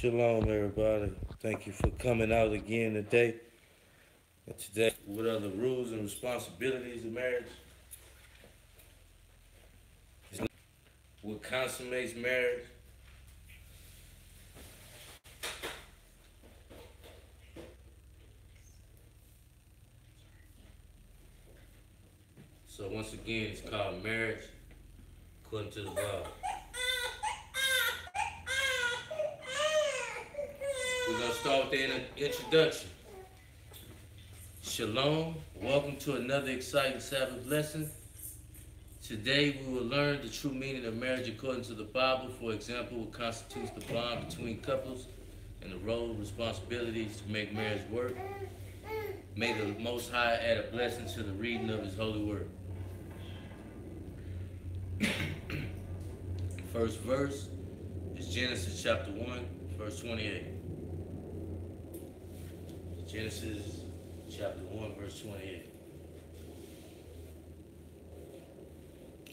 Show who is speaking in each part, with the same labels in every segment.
Speaker 1: Shalom, everybody. Thank you for coming out again today. And today, what are the rules and responsibilities of marriage? What consummates marriage? So once again, it's called marriage according to the Bible. We're gonna start with the introduction. Shalom. Welcome to another exciting Sabbath lesson. Today we will learn the true meaning of marriage according to the Bible. For example, what constitutes the bond between couples and the role and responsibilities to make marriage work. May the Most High add a blessing to the reading of His holy word. First verse is Genesis chapter 1, verse 28. Genesis chapter 1, verse 28.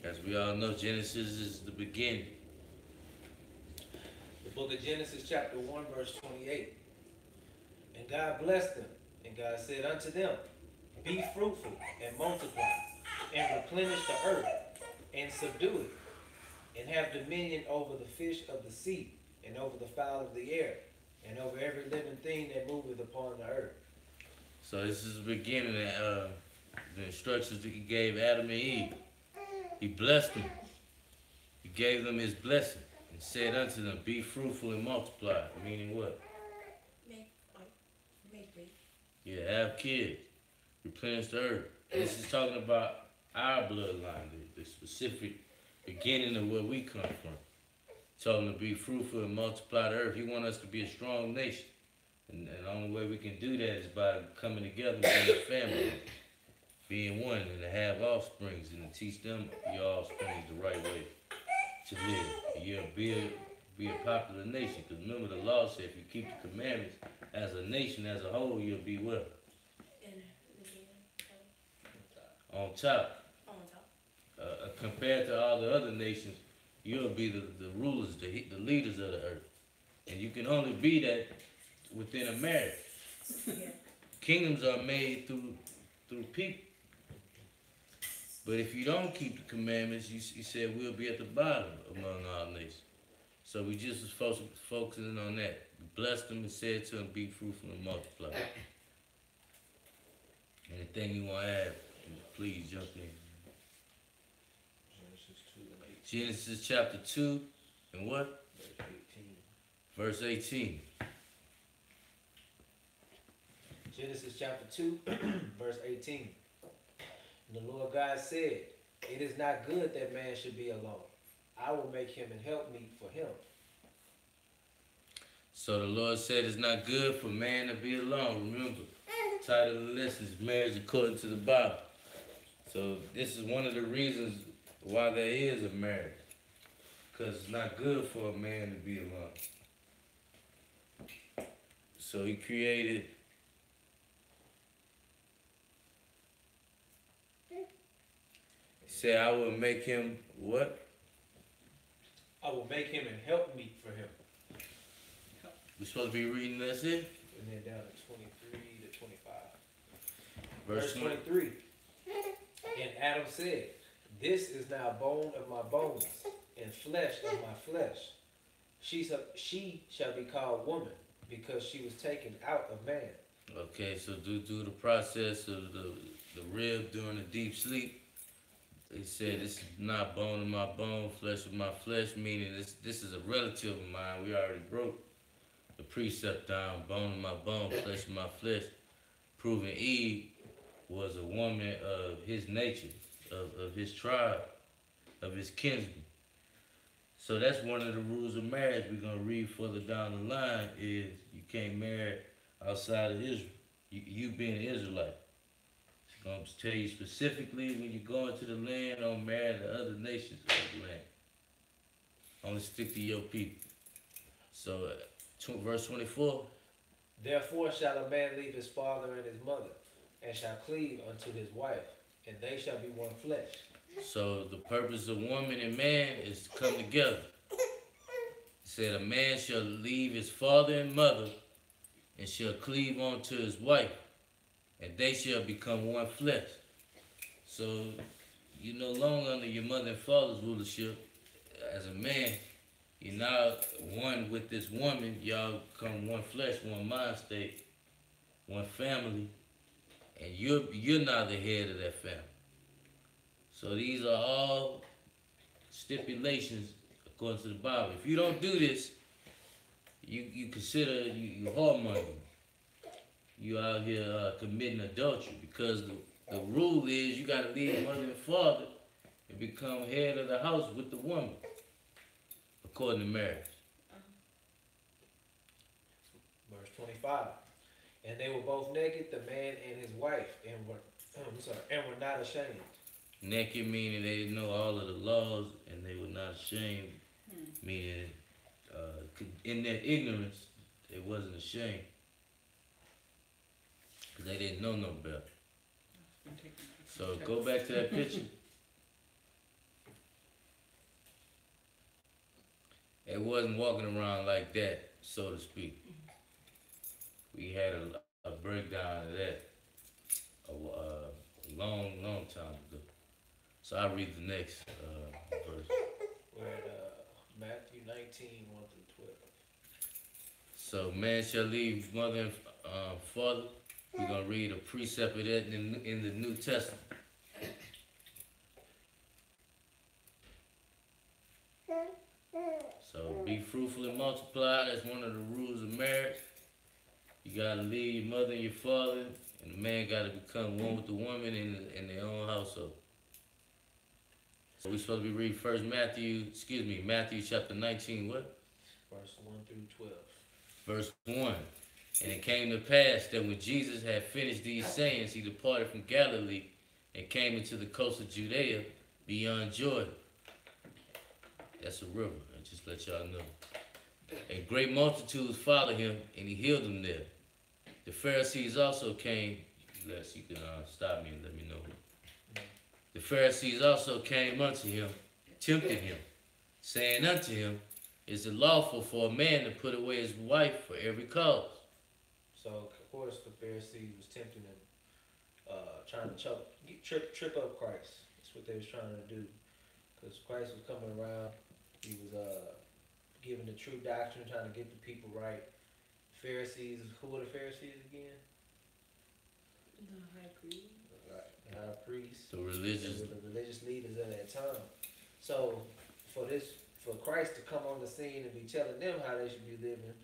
Speaker 1: As we all know, Genesis is the beginning.
Speaker 2: The book of Genesis chapter 1 verse 28. And God blessed them, and God said unto them, be fruitful and multiply, and replenish the earth, and subdue it, and have dominion over the fish of the sea, and over the fowl of the air, and over every living thing that moveth upon the earth.
Speaker 1: So this is the beginning of the instructions that He gave Adam and Eve. He blessed them. He gave them His blessing and said unto them, be fruitful and multiply. Meaning what?
Speaker 3: Make big.
Speaker 1: Yeah, have kids. Replenish the earth. This is talking about our bloodline, the specific beginning of where we come from. Telling them to be fruitful and multiply the earth. He wants us to be a strong nation. And the only way we can do that is by coming together, being a family, being one, and to have offsprings, and to teach them your offsprings the right way to live. And you'll be a popular nation. Because remember, the law said if you keep the commandments as a nation, as a whole, you'll be what? On top.
Speaker 3: On top.
Speaker 1: Compared to all the other nations, you'll be the rulers, the leaders of the earth. And you can only be that within a marriage.
Speaker 3: Yeah.
Speaker 1: Kingdoms are made through people. But if you don't keep the commandments, you said we'll be at the bottom among all nations. So we just was focusing on that. We blessed them and said to them, be fruitful and multiply. Anything you want to add, please jump in.
Speaker 2: Genesis 2 and 18.
Speaker 1: Genesis chapter 2 and what?
Speaker 2: Verse 18.
Speaker 1: Verse 18.
Speaker 2: Genesis chapter 2, verse 18. And the Lord God said, it is not good that man should be alone. I will make him an helpmeet for him.
Speaker 1: So the Lord said it's not good for man to be alone. Remember, the title of the lesson is Marriage According to the Bible. So this is one of the reasons why there is a marriage. Because it's not good for a man to be alone. So He created Say, I will make him what?
Speaker 2: I will make him an helpmeet for him.
Speaker 1: We're supposed to be reading that's it?
Speaker 2: And then down to 23 to 25.
Speaker 1: Verse
Speaker 2: Verse 23. And Adam said, this is now bone of my bones, and flesh of my flesh. She shall be called woman, because she was taken out of man.
Speaker 1: Okay, so due to the process of the rib during the deep sleep, they said this is not bone of my bone, flesh of my flesh, meaning this is a relative of mine. We already broke the precept down, bone of my bone, flesh of my flesh, proving Eve was a woman of his nature, of his tribe, of his kinsman. So that's one of the rules of marriage we're going to read further down the line is you can't marry outside of Israel, you being an Israelite. It's going to tell you specifically when you go into the land, don't marry the other nations of the land. Only stick to your people. So verse 24.
Speaker 2: Therefore shall a man leave his father and his mother, and shall cleave unto his wife, and they shall be one flesh.
Speaker 1: So the purpose of woman and man is to come together. It said, a man shall leave his father and mother and shall cleave unto his wife, and they shall become one flesh. So you're no longer under your mother and father's rulership. As a man, you're now one with this woman. Y'all become one flesh, one mind state, one family, and you're now the head of that family. So these are all stipulations according to the Bible. If you don't do this, you consider you whoremongering. You out here committing adultery, because the rule is you got to leave mother and father and become head of the house with the woman, according to marriage.
Speaker 2: Verse 25. And they were both naked, the man and his wife, and were not ashamed.
Speaker 1: Naked meaning they didn't know all of the laws and they were not ashamed, meaning in their ignorance they wasn't ashamed because they didn't know no better. So go back to that picture. It wasn't walking around like that, so to speak. We had a breakdown of that a long time ago. So I'll read the next verse.
Speaker 2: We're at Matthew 19, 1 through 12.
Speaker 1: So man shall leave mother and father. We're going to read a precept of that in the New Testament. So be fruitful and multiply. That's one of the rules of marriage. You got to leave your mother and your father, and the man got to become one with the woman in their own household. So we're supposed to be reading Matthew chapter 19, what?
Speaker 2: Verse 1 through 12.
Speaker 1: Verse 1. And it came to pass that when Jesus had finished these sayings, he departed from Galilee and came into the coast of Judea beyond Jordan. That's a river, I just let y'all know. And great multitudes followed him, and he healed them there. The Pharisees also came, unless you can stop me and let me know. The Pharisees also came unto him, tempted him, saying unto him, is it lawful for a man to put away his wife for every cause?
Speaker 2: So, of course, the Pharisees was tempting him, trying to trip up Christ. That's what they was trying to do. Because Christ was coming around. He was giving the true doctrine, trying to get the people right. Pharisees, who were the Pharisees again?
Speaker 3: The high priest.
Speaker 2: Right, the high priests.
Speaker 1: The religious.
Speaker 2: The religious leaders of that time. So, for Christ to come on the scene and be telling them how they should be living,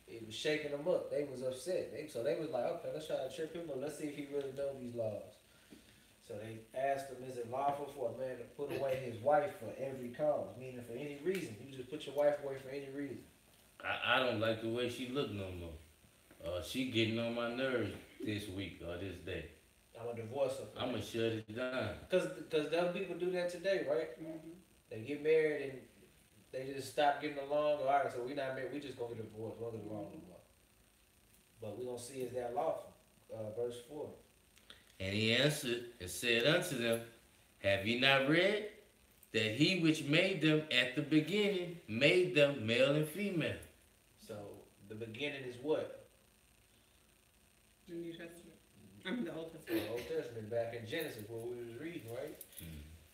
Speaker 2: it was shaking them up. They was upset. So they was like, okay, let's try to trip him, but let's see if he really knows these laws. So they asked him, is it lawful for a man to put away his wife for every cause? Meaning for any reason. You just put your wife away for any reason.
Speaker 1: I don't like the way she look no more. She getting on my nerves this week or this day.
Speaker 2: I'm going to divorce her.
Speaker 1: I'm going to shut it down.
Speaker 2: Because the other people do that today, right?
Speaker 3: Mm-hmm.
Speaker 2: They get married and they just stop getting along. All right, so we not married. We just going to get divorced. We're going to get along no more. But we're going to see is that lawful. Verse 4.
Speaker 1: And he answered and said unto them, have ye not read that he which made them at the beginning made them male and female?
Speaker 2: So the beginning is what?
Speaker 3: The New Testament. I mean the Old Testament.
Speaker 2: The Old Testament, back in Genesis, where we was reading, right?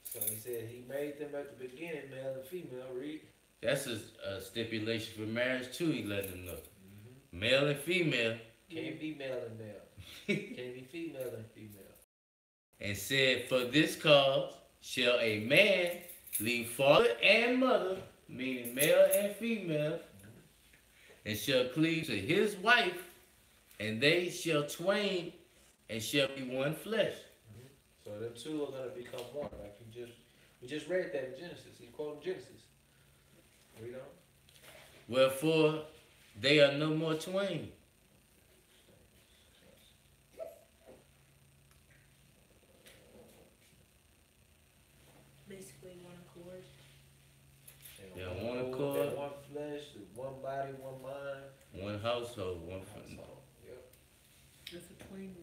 Speaker 2: So he said he made them at the beginning, male and female. Read.
Speaker 1: That's a stipulation for marriage too, he let them know. Male and female.
Speaker 2: Can't be male and male. Can't be female and female.
Speaker 1: And said, for this cause shall a man leave father and mother, meaning male and female, and shall cleave to his wife, and they shall twain and shall be one flesh.
Speaker 2: So them two are gonna become one. Like we just read that in Genesis. He quoted Genesis. Read on.
Speaker 1: Wherefore they are no more twain.
Speaker 3: Basically one accord.
Speaker 2: They
Speaker 1: Yeah,
Speaker 2: are
Speaker 1: one
Speaker 2: They're
Speaker 1: accord.
Speaker 2: one flesh, one body, one mind.
Speaker 1: One household, one family.
Speaker 2: So, yep.
Speaker 3: That's a twin.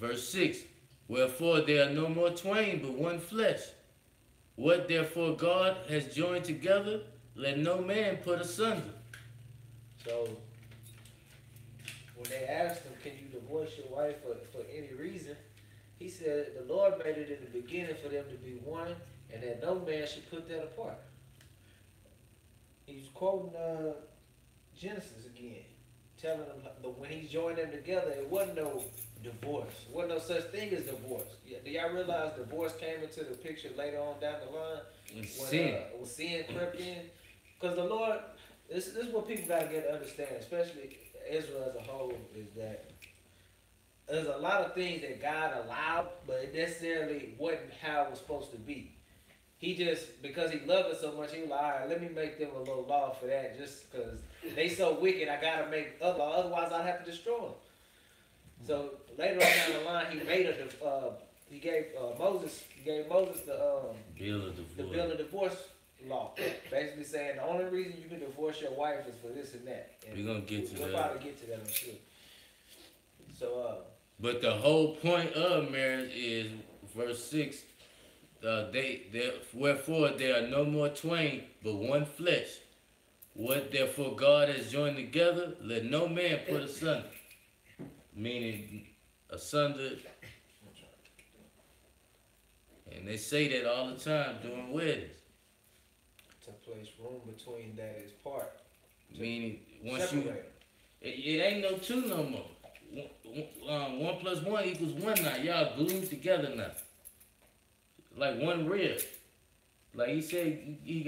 Speaker 1: Verse 6. Wherefore there are no more twain, but one flesh. What therefore God has joined together, let no man put asunder.
Speaker 2: So when they asked him, can you divorce your wife for any reason? He said the Lord made it in the beginning for them to be one, and that no man should put that apart. He's quoting Genesis again, telling them when he joined them together, it wasn't no divorce. It wasn't no such thing as divorce. Yeah, do y'all realize divorce came into the picture later on down the line? When sin crept in? Because the Lord, this is what people got to get to understand, especially Israel as a whole, is that there's a lot of things that God allowed, but it necessarily wasn't how it was supposed to be. He just, because he loved us so much, he was like, all right, let me make them a little law for that, just because they so wicked, I got to make other law, otherwise I'd have to destroy them. So later on down the line, he made he gave Moses the bill of divorce law, basically saying the only reason you can divorce your wife is for this and that. And
Speaker 1: we're gonna get to that.
Speaker 2: We'll probably get to that, I'm sure. So,
Speaker 1: but the whole point of marriage is verse 6. Wherefore there are no more twain, but one flesh. What therefore God has joined together, let no man put asunder. Meaning asunder. And they say that all the time during weddings.
Speaker 2: To place room between that is part.
Speaker 1: Meaning once you, it ain't no two no more. 1 + 1 = 1 now. Y'all glued together now. Like one rib. Like he said, she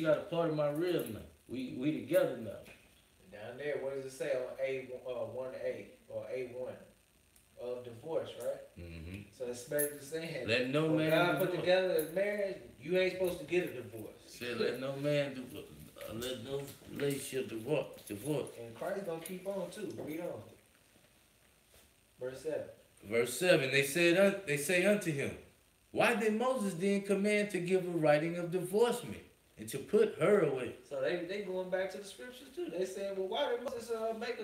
Speaker 1: got a part of my rib now. We together now.
Speaker 2: Down there, what does it say on A1A or A1 of divorce, right?
Speaker 1: Mm-hmm.
Speaker 2: So it's basically saying,
Speaker 1: let no man
Speaker 2: God put together as marriage, you ain't supposed to get a divorce.
Speaker 1: Said let no man let no relationship divorce.
Speaker 2: And Christ gonna keep on too. Read on. Verse 7.
Speaker 1: Verse 7. They say unto him, why did Moses then command to give a writing of divorcement and to put her away?
Speaker 2: So they going back to the scriptures too. They saying, well, why did Moses make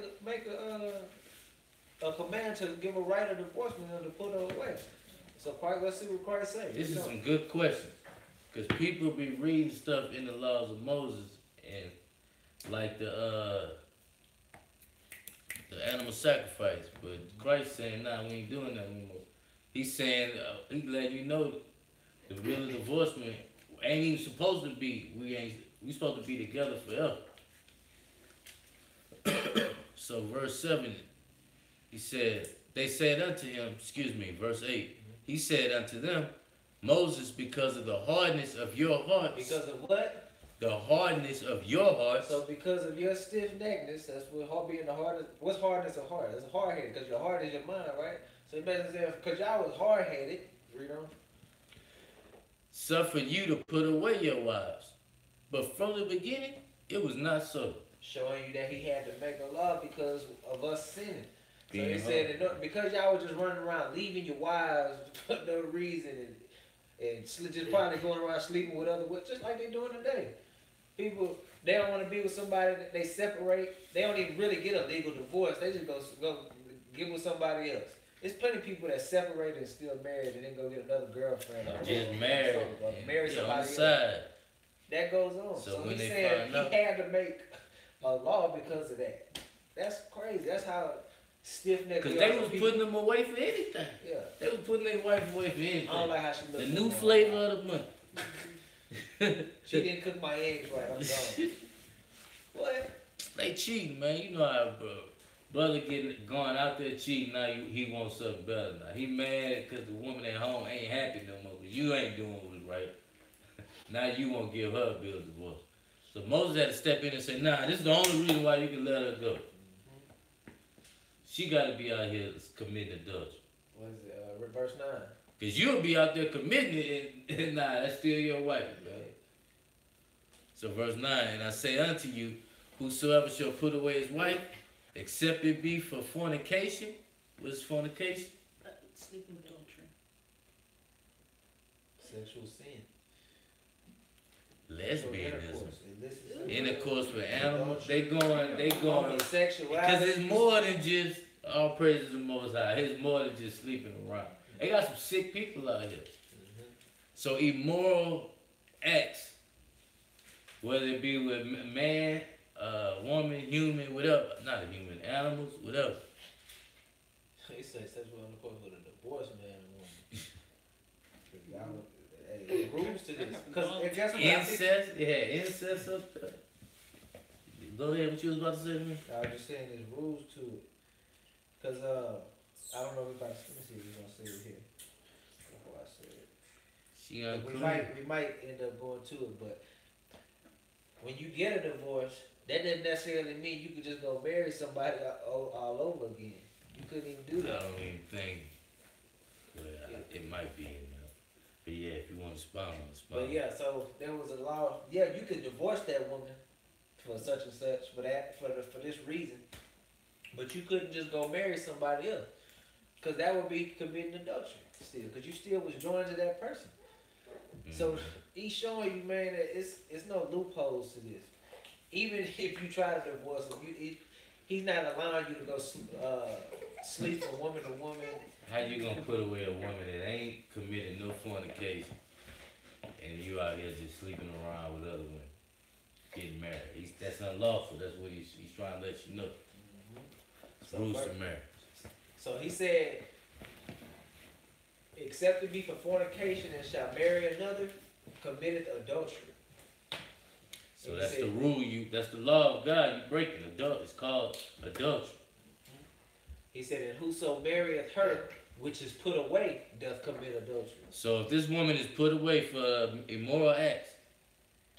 Speaker 2: a command to give a right of divorcement and to put her away? So let's see what Christ says.
Speaker 1: This is some good questions, because people be reading stuff in the laws of Moses and like the animal sacrifice, but Christ saying, nah, we ain't doing that anymore. He's saying, he letting you know the real divorcement ain't even supposed to be, we supposed to be together forever. So verse 7, he said, they said unto him, verse 8, he said unto them, Moses, because of the hardness of your hearts.
Speaker 2: Because of what?
Speaker 1: The hardness of your hearts.
Speaker 2: So because of your stiff-neckedness, that's what being the hardest. What's hardness of heart? It's hard-headed, because your heart is your mind, right? So he basically said, because y'all was hard-headed, read on.
Speaker 1: Suffer you to put away your wives. But from the beginning, it was not so.
Speaker 2: Showing you that he had to make a law because of us sinning. So he said, that because y'all was just running around leaving your wives for no reason and just probably going around sleeping with other women, just like they doing today. People, they don't want to be with somebody that they separate. They don't even really get a legal divorce. They just go get with somebody else. There's plenty of people that separate and still married and then go get another girlfriend.
Speaker 1: Or just married.
Speaker 2: Marry somebody else.
Speaker 1: Side.
Speaker 2: That goes on. So
Speaker 1: when
Speaker 2: he's
Speaker 1: they
Speaker 2: saying
Speaker 1: find out,
Speaker 2: he had to make a law because of that. That's crazy. That's how stiff-necked.
Speaker 1: Because they was putting them away for anything.
Speaker 2: Yeah.
Speaker 1: They was putting their wife away for anything.
Speaker 2: I don't like how she looks.
Speaker 1: The new flavor of the month.
Speaker 2: She didn't cook my eggs right. I'm gone. What?
Speaker 1: They cheating, man. You know how brother going out there cheating. Now he wants something better. Now he mad because the woman at home ain't happy no more. But you ain't doing what was right. Now you won't give her a bill of divorce. So Moses had to step in and say, nah, this is the only reason why you can let her go. She got to be out here committing adultery.
Speaker 2: What is it? Verse 9.
Speaker 1: Because you'll be out there committing it, and nah, that's still your wife, man. So verse 9, and I say unto you, whosoever shall put away his wife, except it be for fornication. What is fornication?
Speaker 3: Sleeping adultery.
Speaker 2: Sexual sin.
Speaker 1: Lesbianism. Intercourse with animals. They going.
Speaker 2: Sexual.
Speaker 1: Because it's more than just all praises the Most High. It's more than just sleeping around. They got some sick people out here. So immoral acts, whether it be with man, woman, human, whatever, not a human, animals, whatever.
Speaker 2: He said sexual intercourse with a divorced man and woman. Hey, rules to this. Cause and guess what?
Speaker 1: Incest, yeah, incest up there. Go ahead, what you was about to say to me?
Speaker 2: I was just saying there's rules to it. Cause I don't know if I let me see if we're gonna say it here. Before I say it.
Speaker 1: She
Speaker 2: We might end up going to it, but when you get a divorce, that doesn't necessarily mean you could just go marry somebody all over again. You couldn't even do
Speaker 1: I
Speaker 2: that.
Speaker 1: don't even think. Well, it might be in there. But yeah, if you want to spawn on the spawn.
Speaker 2: But yeah, so there was a law. Yeah, you could divorce that woman for such and such for this reason, but you couldn't just go marry somebody else, cause that would be committing adultery still, cause you still was joined to that person. So he's showing you, man, that it's no loopholes to this. Even if you try to divorce him, he's not allowing you to go sleep from woman to woman.
Speaker 1: How you gonna put away a woman that ain't committed no fornication, and you out here just sleeping around with other women, getting married? That's unlawful. That's what he's trying to let you know.
Speaker 2: So
Speaker 1: Rules
Speaker 2: first-
Speaker 1: to marriage.
Speaker 2: So he said, except to be for fornication and shall marry another, committed adultery.
Speaker 1: So
Speaker 2: he
Speaker 1: that's
Speaker 2: said-
Speaker 1: the rule. That's the law of God. You breaking it's called adultery.
Speaker 2: He said, and whoso marrieth her, which is put away, doth commit adultery.
Speaker 1: So if this woman is put away for immoral acts,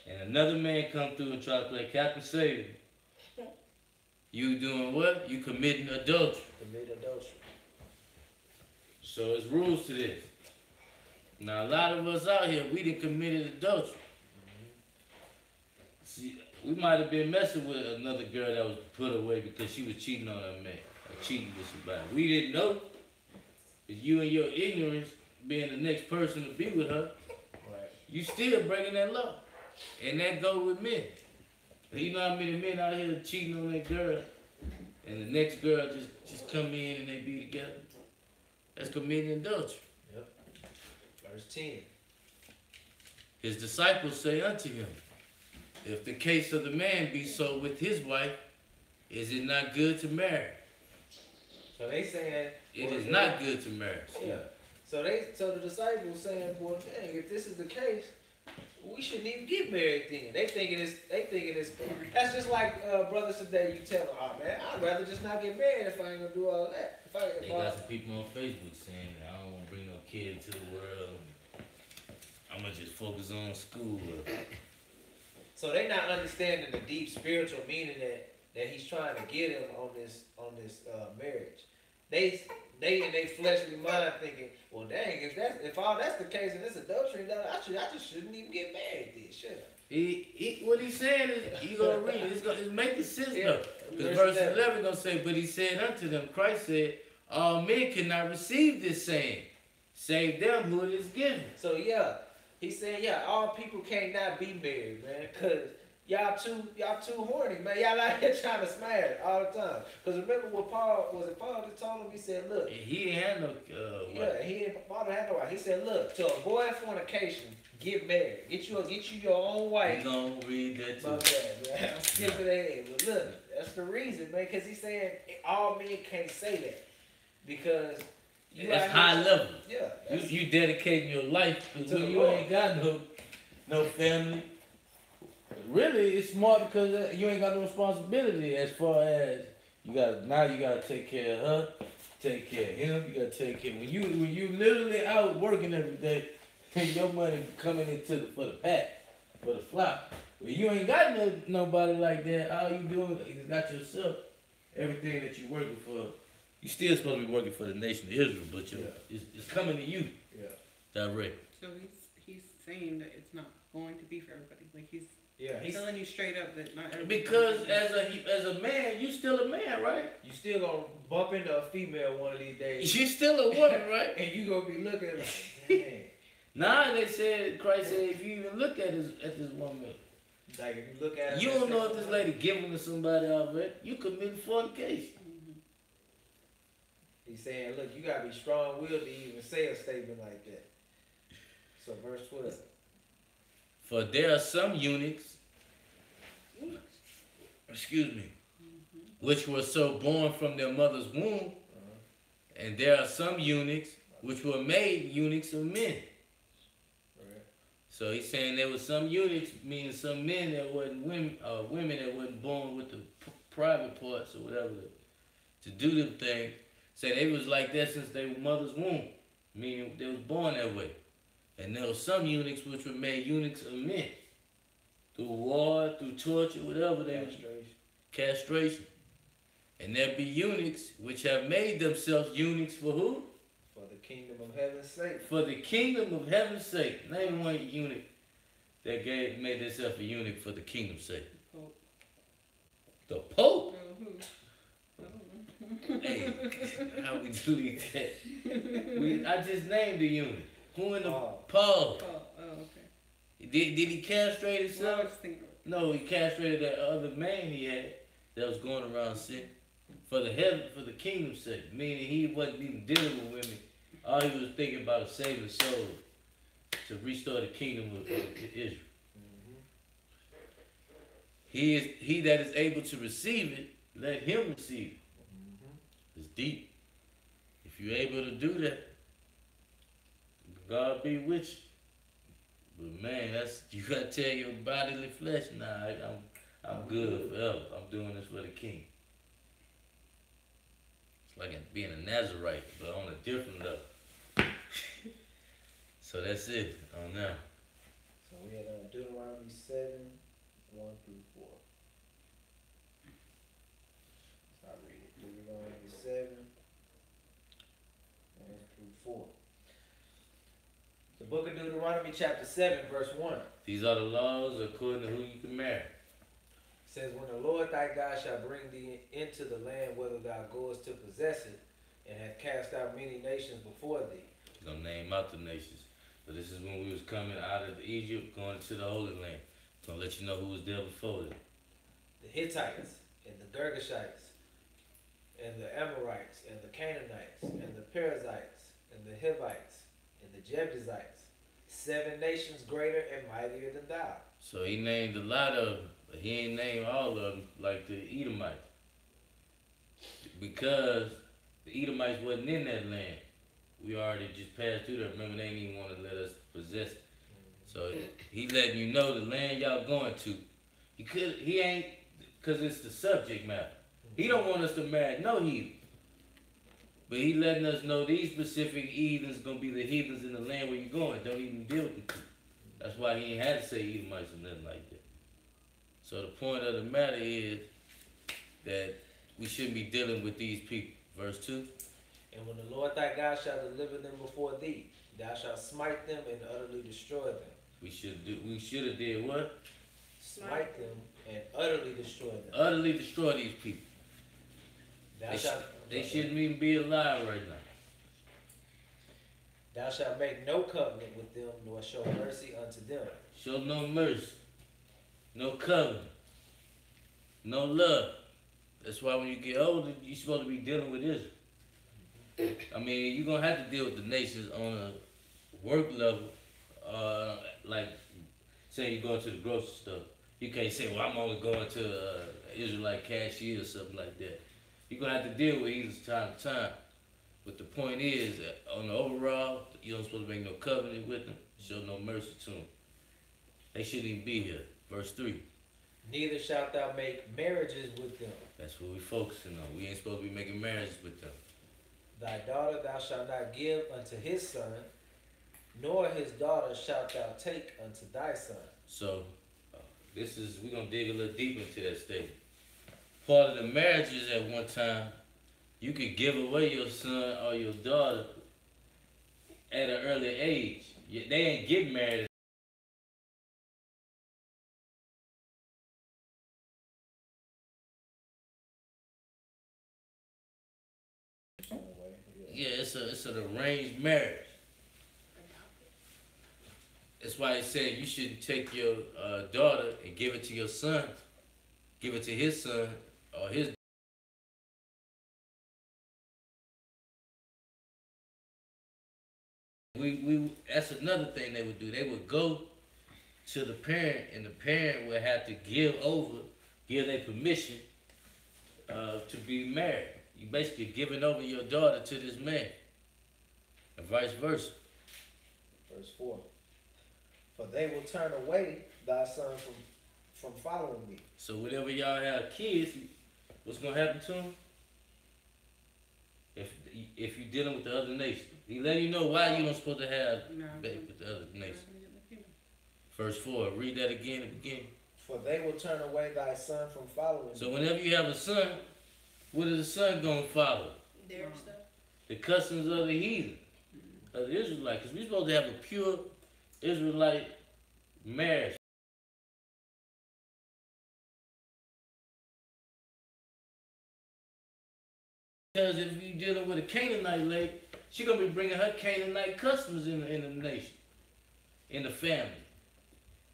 Speaker 1: and another man come through and try to play Captain Savior, you doing what? You committing adultery.
Speaker 2: Commit adultery.
Speaker 1: So it's rules to this. Now a lot of us out here, we done committed adultery. See, we might have been messing with another girl that was put away because she was cheating on her man, or cheating with somebody. We didn't know. But you and your ignorance, being the next person to be with her,
Speaker 2: Right.
Speaker 1: you still breaking that law. And that go with men. You know how many men out here cheating on that girl, and the next girl just come in and they be together? That's committing adultery.
Speaker 2: Verse 10.
Speaker 1: His disciples say unto him, if the case of the man be so with his wife, is it not good to marry?
Speaker 2: So they saying
Speaker 1: It is not good to marry.
Speaker 2: Yeah. So the disciples saying, well, dang, if this is the case, we shouldn't even get married then. They thinking it's that's just like brothers today. You tell them, oh man, I'd rather just not get married if I ain't gonna do all that.
Speaker 1: They got some people on Facebook saying, I don't want to bring no kid into the world. I'm going to just focus on school.
Speaker 2: So they not understanding the deep spiritual meaning that he's trying to get him on this marriage. They in their fleshly mind thinking, well, dang, if all that's the case and it's adultery, then I just shouldn't even get married then, should I?
Speaker 1: What he's saying is, you gonna read it. It's making sense though. Because
Speaker 2: Verse
Speaker 1: verse 11 gonna say, but he said unto them, Christ said, all men cannot receive this saying, save them who it is given.
Speaker 2: So yeah, he's saying all people can't not be married, man, cause y'all too horny, man. Y'all out here trying to smash all the time. Cause remember what Paul just told him? He said, look,
Speaker 1: He ain't had no
Speaker 2: Paul didn't have no wife. He said, look, to avoid fornication, get married. Get you your own wife.
Speaker 1: We gonna read that
Speaker 2: My
Speaker 1: too.
Speaker 2: bad, man. I'm skipping ahead. But look, that's the reason, man, because he's saying all men can't say that. Because you
Speaker 1: That's
Speaker 2: out
Speaker 1: high
Speaker 2: here-
Speaker 1: level.
Speaker 2: Yeah. that's-
Speaker 1: You dedicating your life
Speaker 2: To
Speaker 1: because
Speaker 2: the
Speaker 1: when you
Speaker 2: Lord.
Speaker 1: ain't got no family. Really, it's smart because you ain't got no responsibility as far as you gotta take care of her, take care of him. You gotta take care. When you literally out working every day, your money coming into for the pack, for the flock. When you ain't got nobody like that, all you doing is got yourself. Everything that you working for, you still supposed to be working for the nation of Israel, but it's coming to you
Speaker 2: Yeah.
Speaker 1: direct.
Speaker 3: So he's saying that it's not going to be for everybody. Like he's
Speaker 2: Yeah,
Speaker 3: telling you straight up that not everybody.
Speaker 1: Because as a man, you still a man, right?
Speaker 2: you still gonna bump into a female one of these days,
Speaker 1: You still a woman, right?
Speaker 2: and you gonna be looking like, dang.
Speaker 1: Now they said, Christ said, if you even look at this woman,
Speaker 2: Like if you look at her,
Speaker 1: you don't know if this lady giving to somebody already. You committing fornication.
Speaker 2: He's saying, look, you gotta be strong-willed to even say a statement like that. So verse 12.
Speaker 1: For there are some eunuchs, excuse me, which were so born from their mother's womb, and there are some eunuchs which were made eunuchs of men.
Speaker 2: Right.
Speaker 1: So he's saying there were some eunuchs, meaning some men that wasn't women, women that wasn't born with the private parts or whatever to do them things. Say they was like that since their mother's womb, meaning they was born that way. And there were some eunuchs which were made eunuchs of men through war, through torture, whatever they was, castration. And there be eunuchs which have made themselves eunuchs for who?
Speaker 2: For the kingdom of heaven's sake.
Speaker 1: For the kingdom of heaven's sake. Name one eunuch that made themselves a eunuch for the kingdom's sake. The Pope? Hey, how we delete that? I just named the eunuch. Who in the Paul?
Speaker 3: Oh, okay.
Speaker 1: Did he castrate
Speaker 3: Well, I
Speaker 1: himself?
Speaker 3: was thinking.
Speaker 1: No, he castrated that other man he had that was going around sin for the kingdom's sake. Meaning he wasn't even dealing with women. All he was thinking about was saving souls to restore the kingdom of Israel. He that is able to receive it, let him receive it. It's deep. If you're able to do that, God be with you. But man, you gotta tell your bodily flesh, nah, I'm good forever. I'm doing this for the King. It's like being a Nazarite, but on a different level. So that's it on now.
Speaker 2: So we had Deuteronomy 7, 1 through 4. I'll read it. Deuteronomy 7, 1 through 4. The book of Deuteronomy chapter 7, verse 1.
Speaker 1: These are the laws according to who you can marry.
Speaker 2: Says, when the Lord thy God shall bring thee into the land whither thou goest to possess it, and hath cast out many nations before thee.
Speaker 1: He's gonna name out the nations. So this is when we was coming out of Egypt, going to the Holy Land. He's gonna let you know who was there before them.
Speaker 2: The Hittites, and the Girgashites, and the Amorites, and the Canaanites, and the Perizzites, and the Hivites, and the Jebusites, 7 nations greater and mightier than thou.
Speaker 1: So he named a lot of them, but he ain't named all of them like the Edomites. Because the Edomites wasn't in that land. We already just passed through there. Remember, they didn't even want to let us possess it. So he letting you know the land y'all going to. He ain't, because it's the subject matter. He don't want us to marry no heathen. But he letting us know these specific heathens gonna be the heathens in the land where you're going. Don't even deal with them. That's why he ain't had to say Edomites or nothing like that. So the point of the matter is that we shouldn't be dealing with these people. Verse 2.
Speaker 2: And when the Lord thy God shall deliver them before thee, thou shalt smite them and utterly destroy them.
Speaker 1: We should have did what?
Speaker 2: Smite them and utterly destroy them.
Speaker 1: Utterly destroy these people. They shouldn't even be alive right now.
Speaker 2: Thou shalt make no covenant with them, nor show mercy unto them.
Speaker 1: Show no mercy, no covenant, no love. That's why when you get older, you're supposed to be dealing with Israel. I mean, you're going to have to deal with the nations on a work level. Like, say you're going to the grocery store. You can't say, well, I'm only going to Israelite cashier or something like that. You're going to have to deal with either time to time. But the point is, that on the overall, you don't supposed to make no covenant with them. Show no mercy to them. They shouldn't even be here. Verse 3.
Speaker 2: Neither shalt thou make marriages with them.
Speaker 1: That's what we're focusing on. We ain't supposed to be making marriages with them.
Speaker 2: Thy daughter thou shalt not give unto his son, nor his daughter shalt thou take unto thy son.
Speaker 1: So, we're going to dig a little deeper into that statement. Part of the marriages at one time, you could give away your son or your daughter at an early age. They ain't getting married. Yeah, it's an arranged marriage. That's why it said you should take your daughter and give it to your son, give it to his son or his. That's another thing they would do. They would go to the parent, and the parent will have to give their permission to be married. You basically giving over your daughter to this man, and vice versa.
Speaker 2: Verse 4. For they will turn away thy son from following me.
Speaker 1: So whenever y'all have kids, what's gonna happen to them? If you're dealing with the other nation, he letting you know why you don't supposed to have
Speaker 3: No.
Speaker 1: baby with the other nation. Verse 4. Read that again and begin.
Speaker 2: For they will turn away thy son from following
Speaker 1: So
Speaker 2: me.
Speaker 1: whenever you have a son, what is the son gonna follow?
Speaker 3: Their stuff.
Speaker 1: The customs of the heathen, of the Israelite, because we're supposed to have a pure Israelite marriage. Because if you're dealing with a Canaanite lady, she's gonna be bringing her Canaanite customs in the nation, in the family.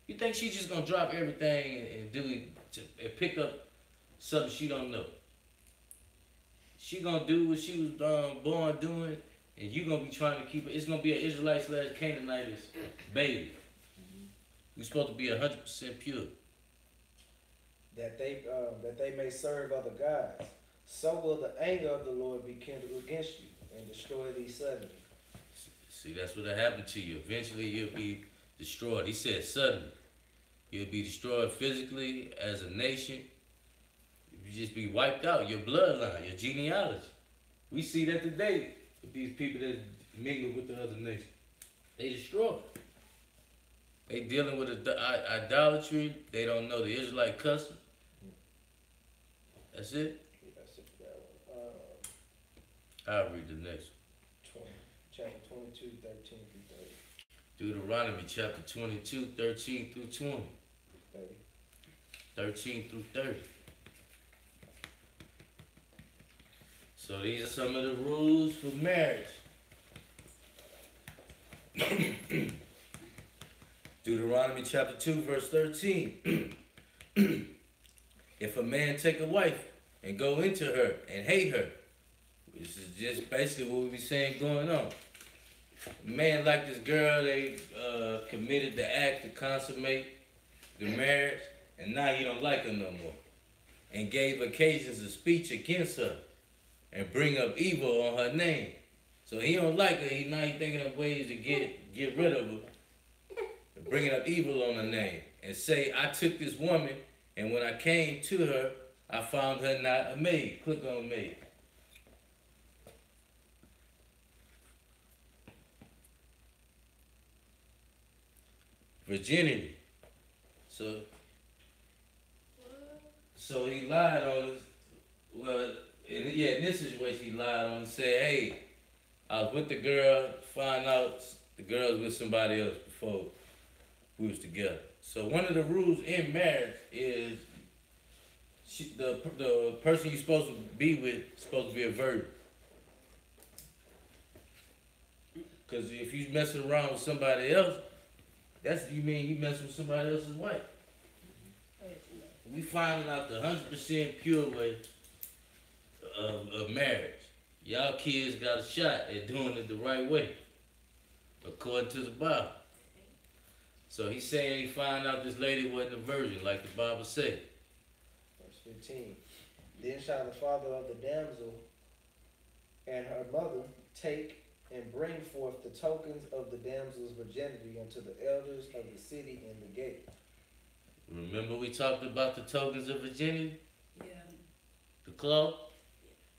Speaker 1: You think she's just gonna drop everything and pick up something she don't know? She gonna do what she was born doing, and you gonna be trying to keep it. It's gonna be an Israelite / Canaanite baby. We're supposed to be 100% pure.
Speaker 2: That they may serve other gods. So will the anger of the Lord be kindled against you, and destroy thee suddenly.
Speaker 1: See, that's what'll happen to you. Eventually, you'll be destroyed. He said suddenly. You'll be destroyed physically as a nation. You just be wiped out. Your bloodline, your genealogy. We see that today with these people that mingle with the other nation. They destroy. They dealing with idolatry. They don't know the Israelite custom. That's it.
Speaker 2: That's it for that one.
Speaker 1: I'll read the next one.
Speaker 2: Chapter 22, 13 through 30.
Speaker 1: Deuteronomy chapter 22, 13 through 20.
Speaker 2: 30.
Speaker 1: 13 through 30. So these are some of the rules for marriage. Deuteronomy chapter 2, verse 13. If a man take a wife and go into her and hate her, this is just basically what we be saying going on. A man like this girl, they committed the act to consummate the marriage, and now he don't like her no more, and gave occasions of speech against her, and bring up evil on her name. So he don't like her. Now he thinking of ways to get rid of her, bringing up evil on her name, and say, I took this woman, and when I came to her, I found her not a maid. Click on maid. Virginity. So he lied on us. Well, in this situation, he lied on and said, hey, I was with the girl, find out the girl was with somebody else before we was together. So one of the rules in marriage is the person you're supposed to be with is supposed to be a virgin. Because if you messing around with somebody else, you mean you messing with somebody else's wife. We finding out the 100% pure way of marriage. Y'all kids got a shot at doing it the right way, according to the Bible. So he's saying he found out this lady wasn't a virgin, like the Bible said.
Speaker 2: Verse 15. Then shall the father of the damsel and her mother take and bring forth the tokens of the damsel's virginity unto the elders of the city in the gate.
Speaker 1: Remember we talked about the tokens of virginity?
Speaker 3: Yeah.
Speaker 1: The cloth?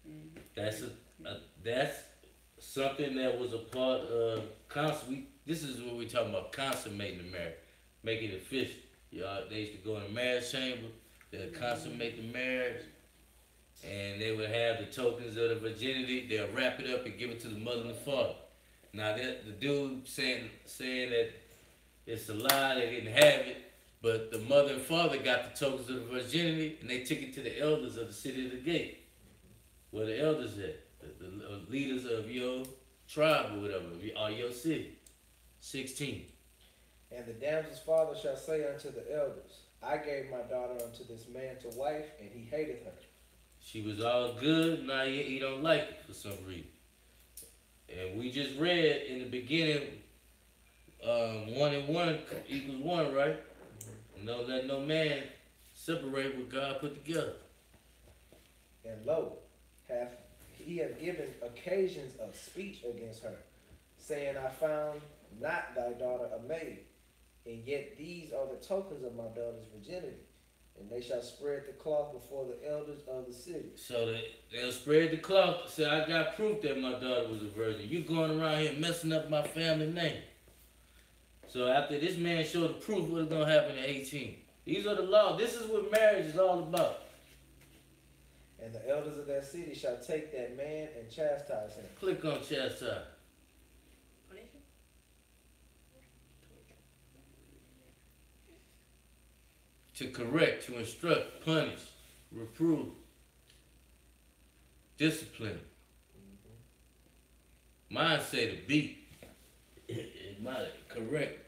Speaker 3: Mm-hmm.
Speaker 1: That's something that was a part of this is what we're talking about, consummating the marriage, making it official. They used to go in the marriage chamber, they'd consummate the marriage, and they would have the tokens of the virginity. They'll wrap it up and give it to the mother and the father. Now the dude saying that it's a lie, they didn't have it, but the mother and father got the tokens of the virginity, and they took it to the elders of the city of the gate. Where the elders at, the leaders of your tribe or whatever, or your city. 16.
Speaker 2: And the damsel's father shall say unto the elders, I gave my daughter unto this man to wife, and he hated her.
Speaker 1: She was all good, now he don't like it for some reason. And we just read in the beginning 1 and 1 equals 1, right? Don't let no man separate what God put together.
Speaker 2: And lo, he hath given occasions of speech against her, saying, I found not thy daughter a maid, and yet these are the tokens of my daughter's virginity. And they shall spread the cloth before the elders of the city.
Speaker 1: So they'll spread the cloth. Say, I got proof that my daughter was a virgin. You going around here messing up my family name. So after this man showed the proof, what's going to happen in 18? These are the laws. This is what marriage is all about.
Speaker 2: And the elders of that city shall take that man and chastise him.
Speaker 1: Click on chastise. To correct, to instruct, punish, reprove, discipline. Mine say to beat. Mine correct.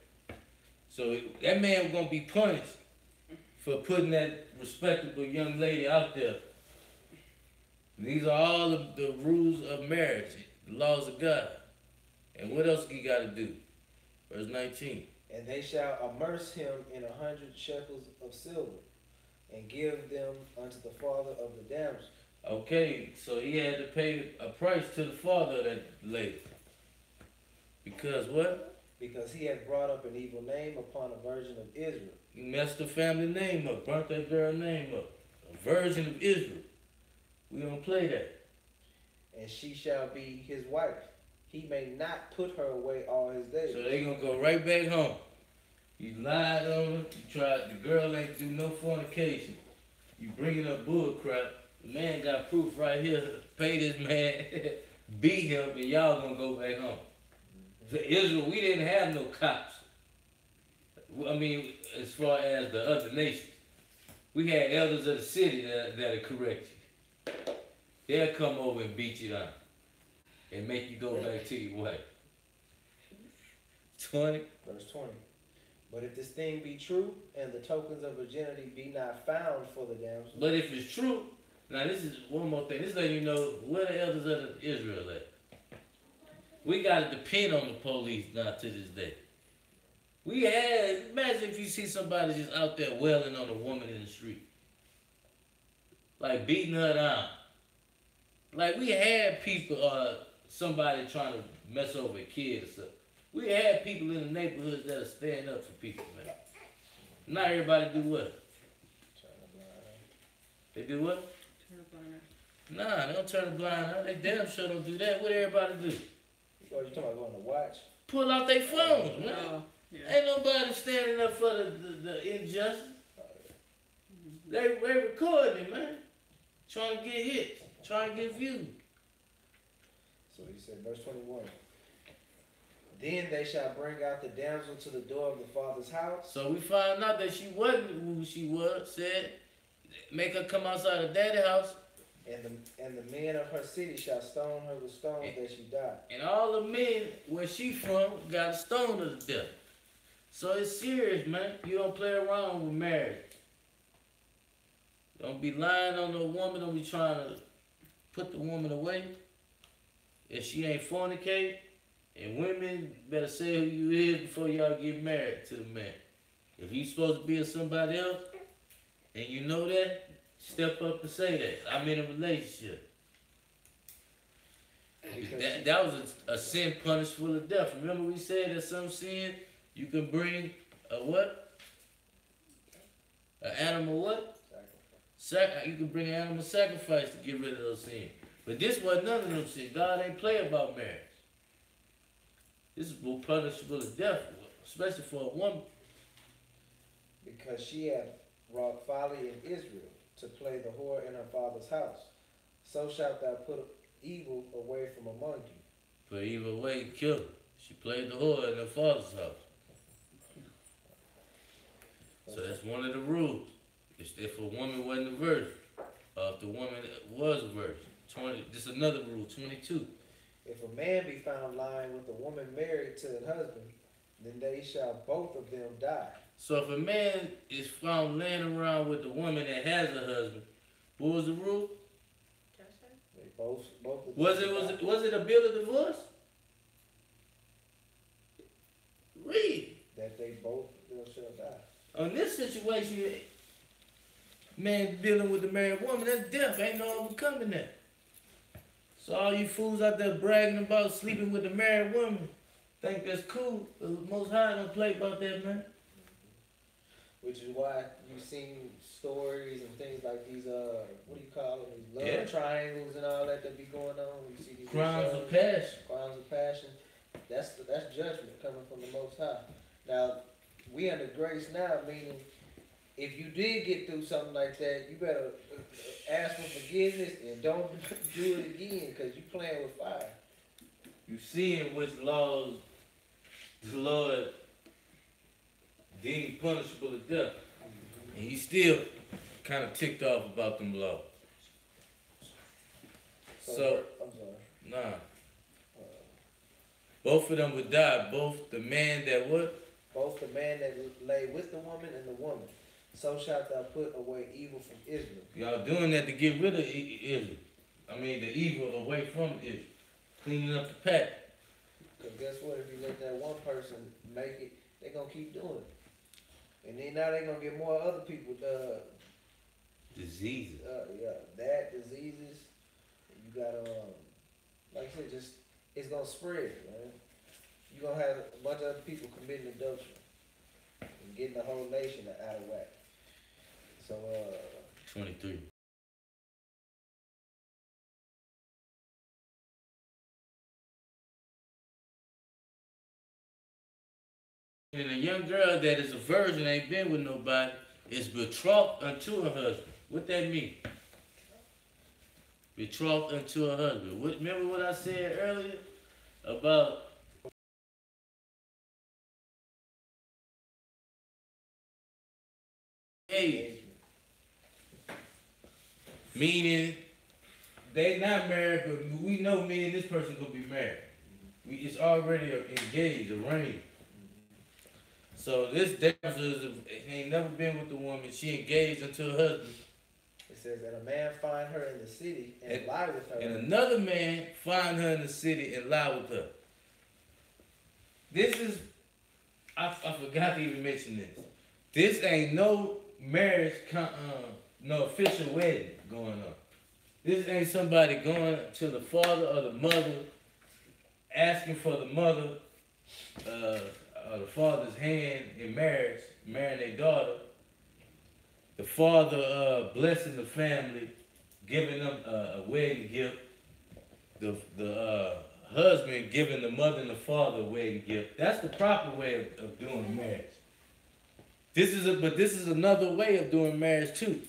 Speaker 1: So that man was gonna be punished for putting that respectable young lady out there. These are all of the rules of marriage, the laws of God. And what else he got to do? Verse 19.
Speaker 2: And they shall immerse him in 100 shekels of silver, and give them unto the father of the damsel.
Speaker 1: Okay, so he had to pay a price to the father of that lady. Because what?
Speaker 2: Because he had brought up an evil name upon a virgin of Israel.
Speaker 1: He messed the family name up, burnt that girl name up. A virgin of Israel. We don't play that.
Speaker 2: And she shall be his wife. He may not put her away all his days.
Speaker 1: So they gonna go right back home. You lied on her, you tried, the girl ain't do no fornication. You bringing up bull crap. The man got proof right here. Pay this man, beat him, and y'all gonna go back home. For Israel, we didn't have no cops. I mean, as far as the other nations. We had elders of the city that'll correct you. They'll come over and beat you down. And make you go back to your wife. 20.
Speaker 2: Verse 20. But if this thing be true, and the tokens of virginity be not found for the damsel.
Speaker 1: But if it's true, now this is one more thing. This letting you know where the elders of Israel at. We gotta depend on the police now to this day. Imagine if you see somebody just out there wailing on a woman in the street. Like beating her down. Like we had people, somebody trying to mess over a kid or something. We had people in the neighborhoods that are standing up for people, man. Not everybody do what? They do what?
Speaker 3: Turn a blind eye.
Speaker 1: Nah, they don't turn a blind eye. They damn sure don't do that. What everybody do?
Speaker 2: Oh, you talking about going to watch?
Speaker 1: Pull out their phones, man.
Speaker 3: Oh, yeah.
Speaker 1: Ain't nobody standing up for the injustice. They recording it, man. Trying to get hits. Trying to get views.
Speaker 2: So he said, verse 21. Then they shall bring out the damsel to the door of the father's house.
Speaker 1: So we found out that she wasn't who she was. Said, make her come outside of daddy's house.
Speaker 2: And the men of her city shall stone her with stones that she died.
Speaker 1: And all the men where she from got stoned her to death. So it's serious, man. You don't play around with marriage. Don't be lying on the woman. Don't be trying to put the woman away. If she ain't fornicate. And women better say who you is before y'all get married to the man. If you supposed to be with somebody else, and you know that, step up and say that. I'm in a relationship. That was a sin punishable to death. Remember we said that some sin, you can bring a what? An animal what? You can bring an animal sacrifice to get rid of those sins. But this wasn't none of them sins. God ain't play about marriage. This is more punishable to death, especially for a woman.
Speaker 2: Because she hath wrought folly in Israel, to play the whore in her father's house. So shalt thou put evil away from among you.
Speaker 1: Put evil away, kill her. She played the whore in her father's house. So that's one of the rules. It's if a woman wasn't a virgin, or if the woman was a virgin. This is another rule, 22.
Speaker 2: If a man be found lying with a woman married to an husband, then they shall both of them die.
Speaker 1: So if a man is found laying around with a woman that has a husband, what was the rule?
Speaker 2: They both
Speaker 1: Was it a bill of divorce? Read.
Speaker 2: That they both shall die.
Speaker 1: On this situation, man dealing with the married woman, that's death. Ain't no overcoming that. So all you fools out there bragging about sleeping with the married woman, think that's cool. The Most High don't play about that, man.
Speaker 2: Which is why you've seen stories and things like these, what do you call them? These love
Speaker 1: Yeah.
Speaker 2: triangles and all that be going on. You see these
Speaker 1: Crimes
Speaker 2: shows,
Speaker 1: of passion.
Speaker 2: crimes of passion. That's judgment coming from the Most High. Now, we under grace now, meaning if you did get through something like that, you better ask for forgiveness and don't do it again, because you playing with fire.
Speaker 1: You seeing which laws the Lord deemed punishable as death. And he still kind of ticked off about them laws. So,
Speaker 2: I'm sorry.
Speaker 1: nah. Both of them would die. Both the man that what?
Speaker 2: Both the man that lay with the woman and the woman. So shalt thou put away evil from Israel.
Speaker 1: Y'all doing that to get rid of Israel. I mean, the evil away from Israel. Cleaning up the pack.
Speaker 2: Because guess what? If you let that one person make it, they're going to keep doing it. And then now they're going to get more other people,
Speaker 1: Diseases.
Speaker 2: diseases. You got, like I said, just, it's going to spread, man. You're going to have a bunch of other people committing adultery and getting the whole nation out of whack. So,
Speaker 1: 23. And a young girl that is a virgin, ain't been with nobody, is betrothed unto her husband. What that mean? Betrothed unto her husband. Remember what I said earlier about age? Meaning they not married, but we know me and this person gonna be married. It's already engaged, arranged. So this damsel ain't never been with the woman. She engaged unto her husband.
Speaker 2: it says that a man find her in the city and lie with her.
Speaker 1: And another man find her in the city and lie with her. This is, I forgot to even mention this. This ain't no marriage, no official wedding going on. This ain't somebody going to the father or the mother, asking for the mother, or the father's hand in marriage, marrying their daughter. The father blessing the family, giving them a wedding gift. The husband giving the mother and the father a wedding gift. That's the proper way of doing marriage. But this is another way of doing marriage too.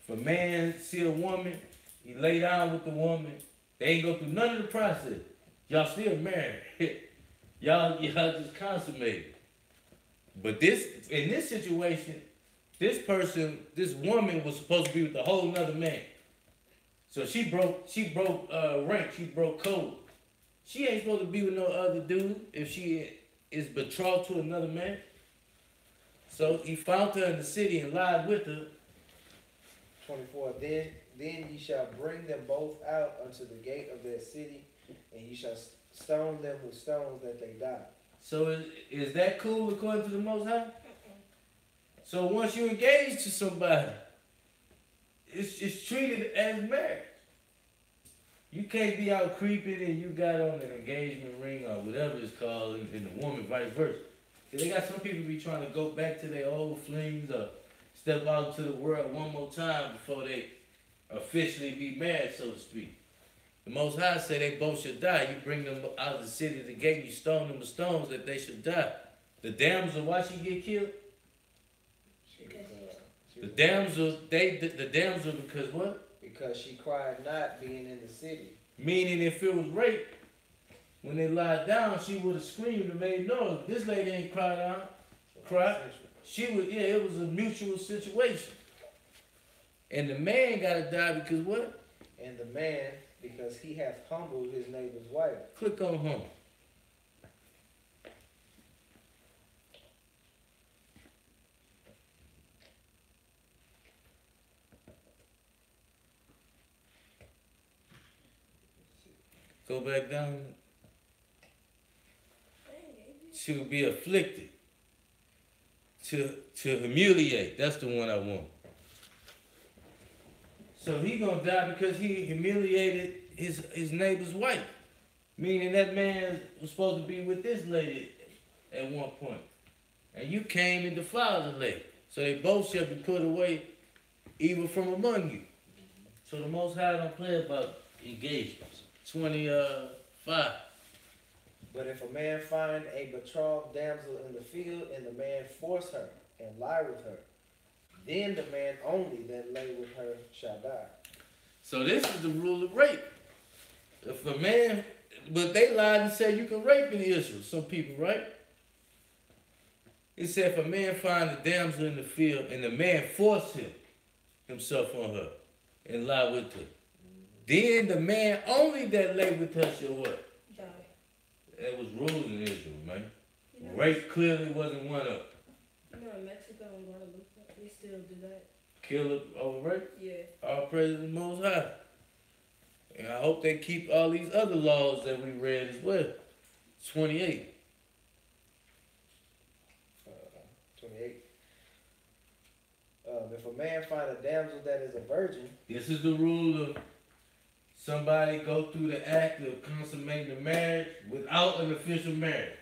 Speaker 1: If a man see a woman, he lay down with the woman, they ain't go through none of the process. Y'all still married. y'all just consummated. But in this situation, this woman was supposed to be with a whole nother man. So she broke rank, she broke code. She ain't supposed to be with no other dude if she is betrothed to another man. So he found her in the city and lied with her.
Speaker 2: 24. Then ye shall bring them both out unto the gate of their city, and ye shall stone them with stones that they die.
Speaker 1: So is that cool according to the Most High? So once you engage to somebody, it's treated as marriage. You can't be out creeping and you got on an engagement ring or whatever it's called, and the woman vice versa. They got some people be trying to go back to their old flings or step out into the world one more time before they officially be married, so to speak. The Most High say they both should die. You bring them out of the city, the gate, you stone them with stones that they should die. The damsel, why she get killed? The damsel because what?
Speaker 2: Because she cried not being in the city.
Speaker 1: Meaning if it was rape, when they lied down, she would have screamed and made noise. This lady ain't cried out. She would, it was a mutual situation. And the man gotta die because what?
Speaker 2: And the man, because he hath humbled his neighbor's wife.
Speaker 1: Click on home. Go back down. to be afflicted, to humiliate. That's the one I want. So he gonna die because he humiliated his neighbor's wife. Meaning that man was supposed to be with this lady at one point. And you came and defiled the lady. So they both shall be put away even from among you. So the Most High don't play about engagements. 25.
Speaker 2: But if a man find a betrothed damsel in the field, and the man force her and lie with her, then the man only that lay with her shall die.
Speaker 1: So this is the rule of rape. If a man, but they lied and said you can rape in Israel, some people, right? It said if a man find a damsel in the field and the man force himself on her and lie with her, then the man only that lay with her shall what?
Speaker 4: Die.
Speaker 1: That was rules in Israel, man.
Speaker 4: You know,
Speaker 1: Rape clearly wasn't one of them.
Speaker 4: you know in Mexico and Guadalupe, they still do that.
Speaker 1: Kill over rape?
Speaker 4: Yeah.
Speaker 1: All praise to the Most High. And I hope they keep all these other laws that we read as well. 28.
Speaker 2: 28. If a man find a damsel that is a virgin,
Speaker 1: This is the rule of somebody go through the act of consummating the marriage without an official marriage,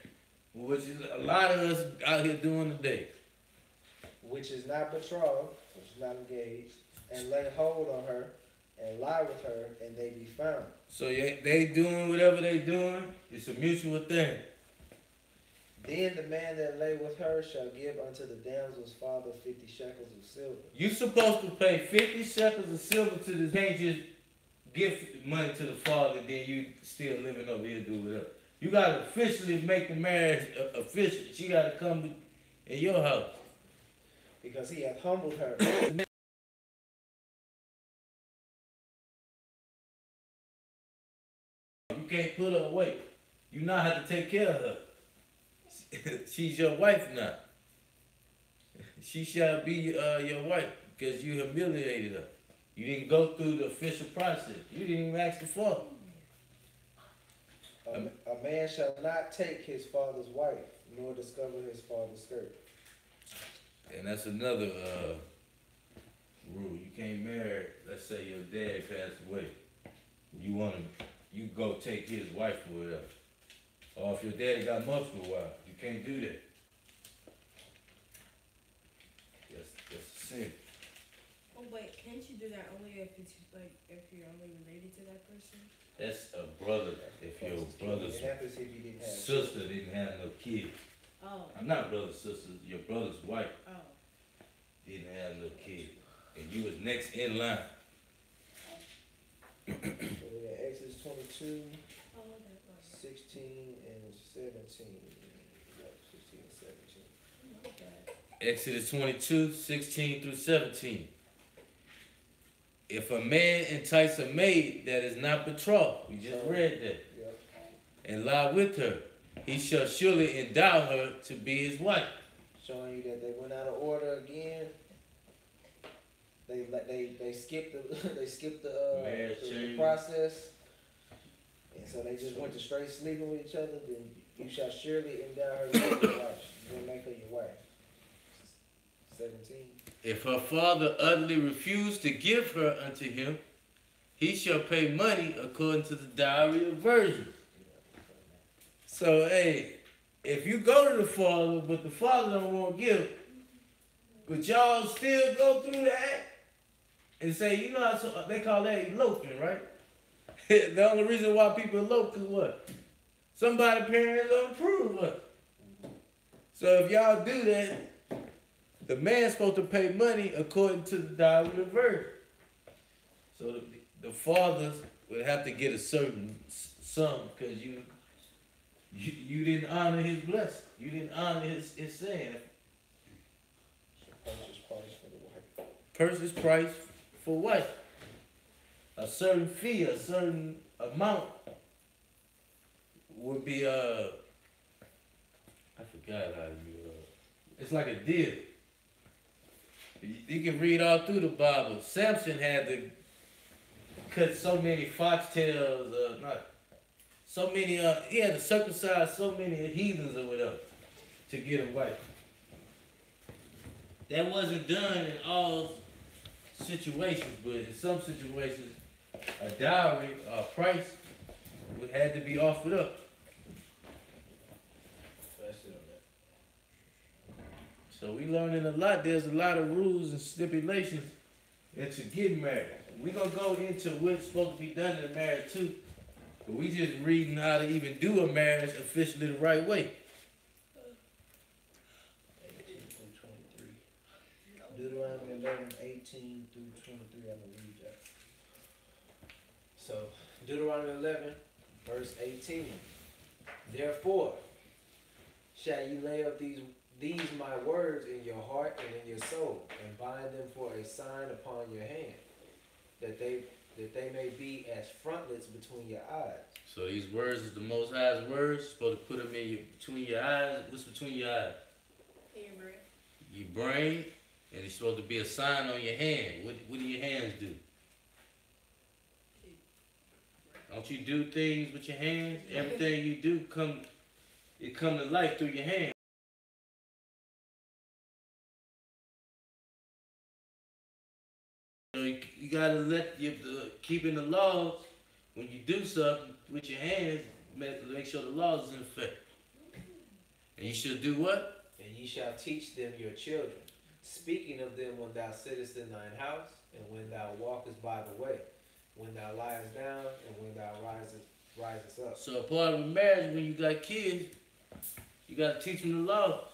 Speaker 1: which is a lot of us out here doing today.
Speaker 2: which is not betrothed, which is not engaged, and lay hold on her, and lie with her, and they be found.
Speaker 1: So they doing whatever they doing. It's a mutual thing.
Speaker 2: Then the man that lay with her shall give unto the damsel's father 50 shekels of silver.
Speaker 1: You supposed to pay 50 shekels of silver to this. Can't just give money to the father, then you still living over here do whatever. You gotta officially make the marriage official. She gotta come in your house.
Speaker 2: Because he hath humbled her.
Speaker 1: You can't put her away. You now have to take care of her. She's your wife now. She shall be your wife because you humiliated her. You didn't go through the official process. You didn't even ask the father.
Speaker 2: A man shall not take his father's wife, nor discover his father's skirt.
Speaker 1: And that's another rule. You can't marry, let's say your dad passed away. You go take his wife or whatever. Or if your daddy got multiple wives, you can't do that. That's a sin.
Speaker 4: Oh wait, can't you do that only if it's like if you're only related to that person?
Speaker 1: That's a brother if your brother's
Speaker 2: It happens if you didn't have
Speaker 1: sister didn't have no kids.
Speaker 4: Oh.
Speaker 1: I'm not brother, sister, your brother's wife
Speaker 4: Oh.
Speaker 1: didn't have no kids. And you was next in line.
Speaker 2: So we got Exodus 22,
Speaker 4: Oh, that was.
Speaker 2: 16, and 17. Yep, 16 and 17.
Speaker 4: Okay.
Speaker 1: Exodus 22, 16 through 17. If a man entice a maid that is not betrothed, we just read that,
Speaker 2: Yep.
Speaker 1: and lie with her, he shall surely endow her to be his wife.
Speaker 2: Showing you that they went out of order again. They skipped the they skipped
Speaker 1: Marriage
Speaker 2: the
Speaker 1: change.
Speaker 2: process, and so they just went to straight sleeping with each other. Then you shall surely endow her to be your wife. You will make her your wife. 17.
Speaker 1: If her father utterly refuse to give her unto him, he shall pay money according to the dowry of virgin. So, hey, if you go to the father, but the father don't want to give, but y'all still go through the act and say, you know how they call that eloping, right? The only reason why people elope is what? Somebody parents don't approve of it. So if y'all do that, the man's supposed to pay money according to the dowry of virgin. So the fathers would have to get a certain sum because you didn't honor his blessing. You didn't honor his saying.
Speaker 2: Purchase price for the wife.
Speaker 1: Purchase price for what? A certain fee, a certain amount would be I forgot how you it's like a deal. You can read all through the Bible. Samson had to cut so many foxtails, he had to circumcise so many heathens or whatever. to get a wife. That wasn't done in all situations, but in some situations, a dowry or a price would had to be offered up.
Speaker 2: That's it on
Speaker 1: So we learning a lot. There's a lot of rules and stipulations into getting married. We're gonna go into what's supposed to be done in a marriage too. But we just reading how to even do a marriage officially the right way.
Speaker 2: that. 18 through 23. Deuteronomy 11, 18 through 23, I'm gonna read that. So, Deuteronomy 11, verse 18. Therefore, shall you lay up these my words in your heart and in your soul, and bind them for a sign upon your hand, that they may be as frontlets between your eyes.
Speaker 1: So these words is the Most High's words. You're supposed to put them in between your eyes. What's between your eyes? Your brain. And it's supposed to be a sign on your hand. What do your hands do? Don't you do things with your hands? Everything you do come to life through your hands. So you gotta let keeping the laws when you do something with your hands. Make sure the laws is in effect. And you should do what?
Speaker 2: And ye shall teach them your children, speaking of them when thou sittest in thine house, and when thou walkest by the way, when thou liest down, and when thou risest up.
Speaker 1: So a part of a marriage, when you got kids, you gotta teach them the laws,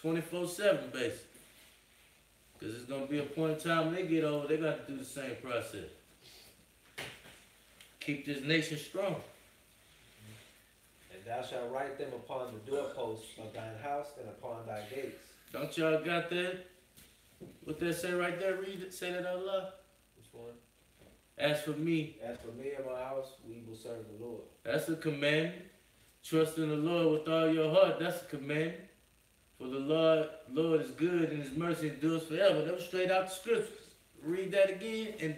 Speaker 1: 24/7, basically. Because it's gonna be a point in time when they get old, they got to do the same process. Keep this nation strong.
Speaker 2: And thou shalt write them upon the doorposts of thine house and upon thy gates.
Speaker 1: Don't y'all got that? What that say right there? Read it. Say that out loud.
Speaker 2: Which one?
Speaker 1: As for me,
Speaker 2: As for me and my house, we will serve the Lord.
Speaker 1: that's a commandment. Trust in the Lord with all your heart. That's a commandment. For the Lord is good and his mercy endures forever. That was straight out the scriptures. Read that again. And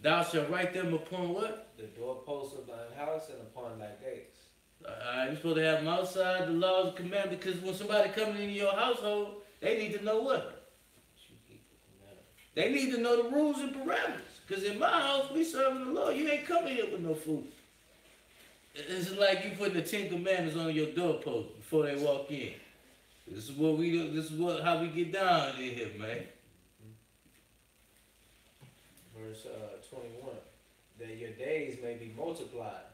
Speaker 1: thou shalt write them upon what?
Speaker 2: The doorposts of thine house and upon thy gates.
Speaker 1: You're supposed to have them outside the laws and commandments, because when somebody coming into your household, they need to know what?
Speaker 2: You keep the commandments.
Speaker 1: They need to know the rules and parameters. Because in my house, we serving the Lord. You ain't coming here with no food. It's like you putting the 10 Commandments on your doorpost before they walk in. This is what we do. This is how we get down in here, man.
Speaker 2: Verse 21. That your days may be multiplied,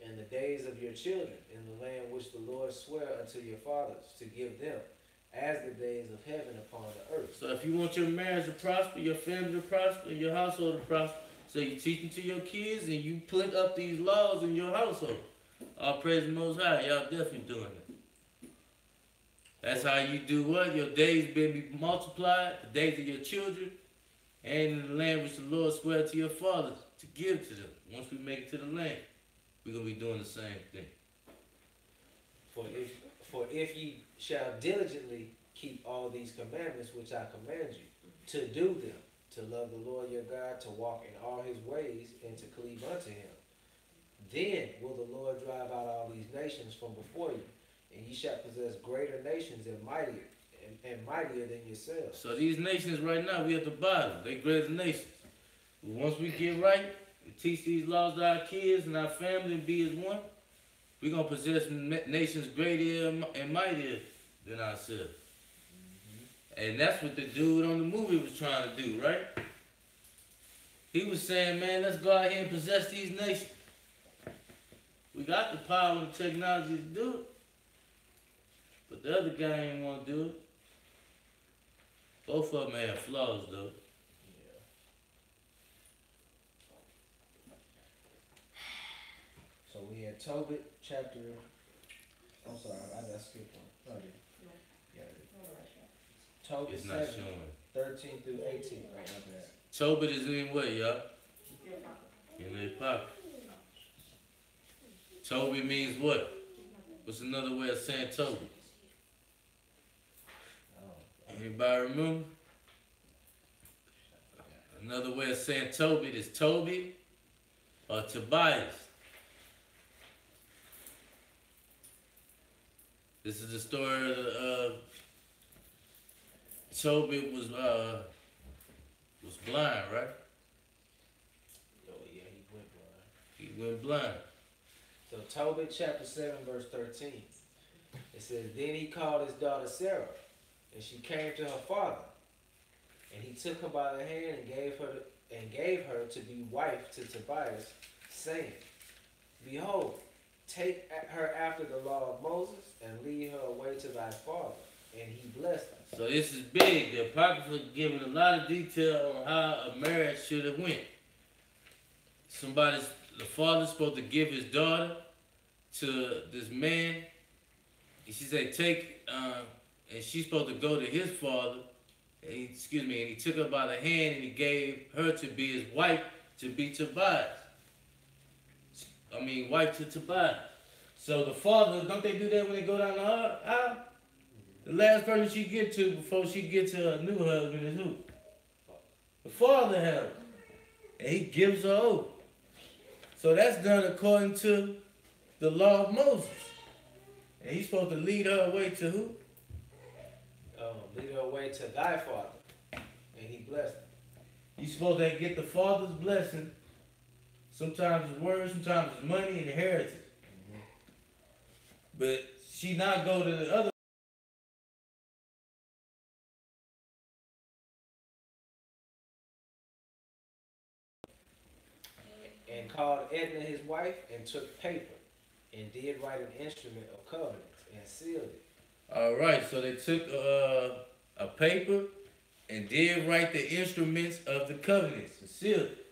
Speaker 2: and the days of your children in the land which the Lord sware unto your fathers to give them, as the days of heaven upon the earth.
Speaker 1: So if you want your marriage to prosper, your family to prosper, and your household to prosper, so you teach them to your kids and you put up these laws in your household. All praise the Most High. Y'all definitely doing it. That's how you do what? Your days be multiplied, the days of your children, and in the land which the Lord swore to your fathers to give to them. Once we make it to the land, we're going to be doing the same thing.
Speaker 2: For if ye shall diligently keep all these commandments which I command you, to do them, to love the Lord your God, to walk in all his ways, and to cleave unto him, then will the Lord drive out all these nations from before you, and ye shall possess greater nations and mightier than yourselves.
Speaker 1: So these nations right now, we at the bottom. They greater nations. But once we get right and teach these laws to our kids and our family and be as one, we're going to possess nations greater and mightier than ourselves. And that's what the dude on the movie was trying to do, right? He was saying, man, let's go out here and possess these nations. We got the power and the technology to do it. But the other guy ain't want to do it. Both of them have flaws, though.
Speaker 2: Yeah. So we had Tobit chapter. I'm sorry, I got skipped one. Oh, yeah. Yeah, Tobit
Speaker 1: It's not
Speaker 2: 7,
Speaker 1: showing.
Speaker 2: 13 through 18. Right, my bad.
Speaker 1: Tobit is in what, y'all? In their pocket. Tobit means what? What's another way of saying Tobit? Anybody remember? Another way of saying Tobit is Toby or Tobias. This is the story of the, Tobit was blind, right?
Speaker 2: Oh yeah, he went blind.
Speaker 1: He went blind.
Speaker 2: So Tobit chapter 7 verse 13. It says, then he called his daughter Sarah, and she came to her father, and he took her by the hand and gave her to be wife to Tobias, saying, behold, take her after the law of Moses, and lead her away to thy father. And he blessed her.
Speaker 1: So this is big. The Apocrypha giving a lot of detail on how a marriage should have went. The father's supposed to give his daughter to this man. And she said, and she's supposed to go to his father. And he took her by the hand and he gave her to be his wife, to be Tobias. Wife to Tobias. So the father, don't they do that when they go down the aisle? The last person she get to before she get to her new husband is who? The father has. And he gives her over. So that's done according to the law of Moses. And he's supposed to lead her away to who?
Speaker 2: Lead her away to thy father. And he blessed her.
Speaker 1: He's supposed to get the father's blessing. Sometimes it's words, sometimes it's money and inheritance. But she not go to the other.
Speaker 2: And called Edna his wife, and took paper, and did write an instrument of covenant, and sealed it.
Speaker 1: All right, so they took a paper and did write the instruments of the covenants and sealed it.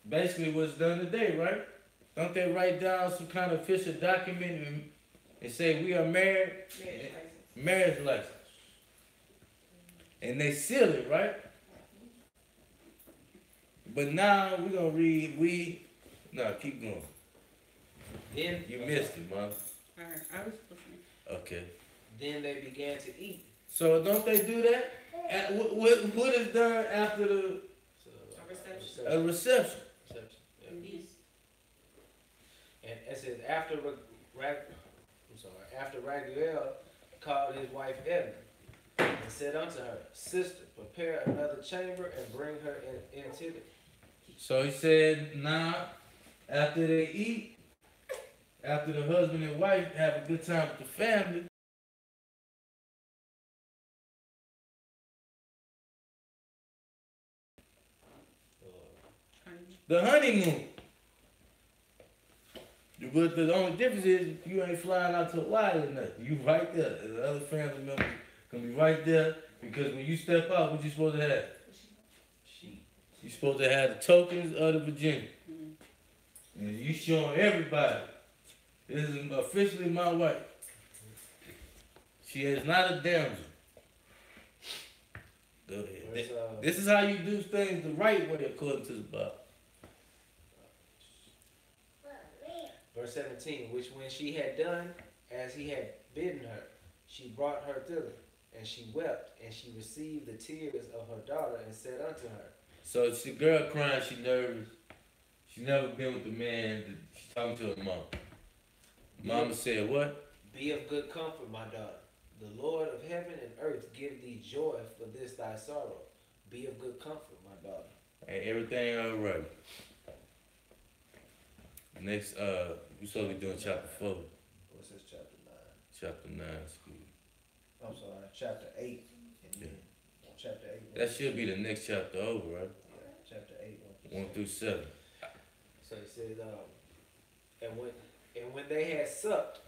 Speaker 1: Basically what's done today, right? Don't they write down some kind of official document and say we are married? Marriage license. And they seal it, right? But now we're going to read, no, keep going.
Speaker 2: Then
Speaker 1: You missed it, man.
Speaker 3: Alright, I was listening.
Speaker 1: Okay.
Speaker 2: Then they began to eat.
Speaker 1: So don't they do that? What is done after the
Speaker 2: So,
Speaker 3: reception.
Speaker 1: a reception?
Speaker 2: Reception, yeah.
Speaker 3: Indeed.
Speaker 2: And it says after Raguel called his wife Edna, and said unto her, sister, prepare another chamber and bring her into it.
Speaker 1: So he said, now, after they eat, after the husband and wife have a good time with the family, the honeymoon. But the only difference is you ain't flying out to Hawaii or nothing. You right there. The other family members gonna be right there because when you step out, what you supposed to have? You supposed to have the tokens of the Virginia. And you showing everybody, this is officially my wife. She is not a damsel. Go ahead. This is how you do things the right way according to the Bible.
Speaker 2: Verse 17, which when she had done as he had bidden her, she brought her thither, and she wept, and she received the tears of her daughter, and said unto her.
Speaker 1: So it's the girl crying, she nervous. She never been with the man. She's talking to her mom. Mama said what?
Speaker 2: Be of good comfort, my daughter. The Lord of heaven and earth give thee joy for this thy sorrow. Be of good comfort, my daughter.
Speaker 1: Hey, everything all right. Next, we supposed to be doing chapter 4.
Speaker 2: What's this, chapter 9?
Speaker 1: Chapter 9, excuse me.
Speaker 2: I'm sorry, chapter 8.
Speaker 1: Yeah.
Speaker 2: Chapter 8.
Speaker 1: That should be the next chapter over, right?
Speaker 2: Yeah, chapter 8.
Speaker 1: 1 through 7.
Speaker 2: So he said, and when they had supped,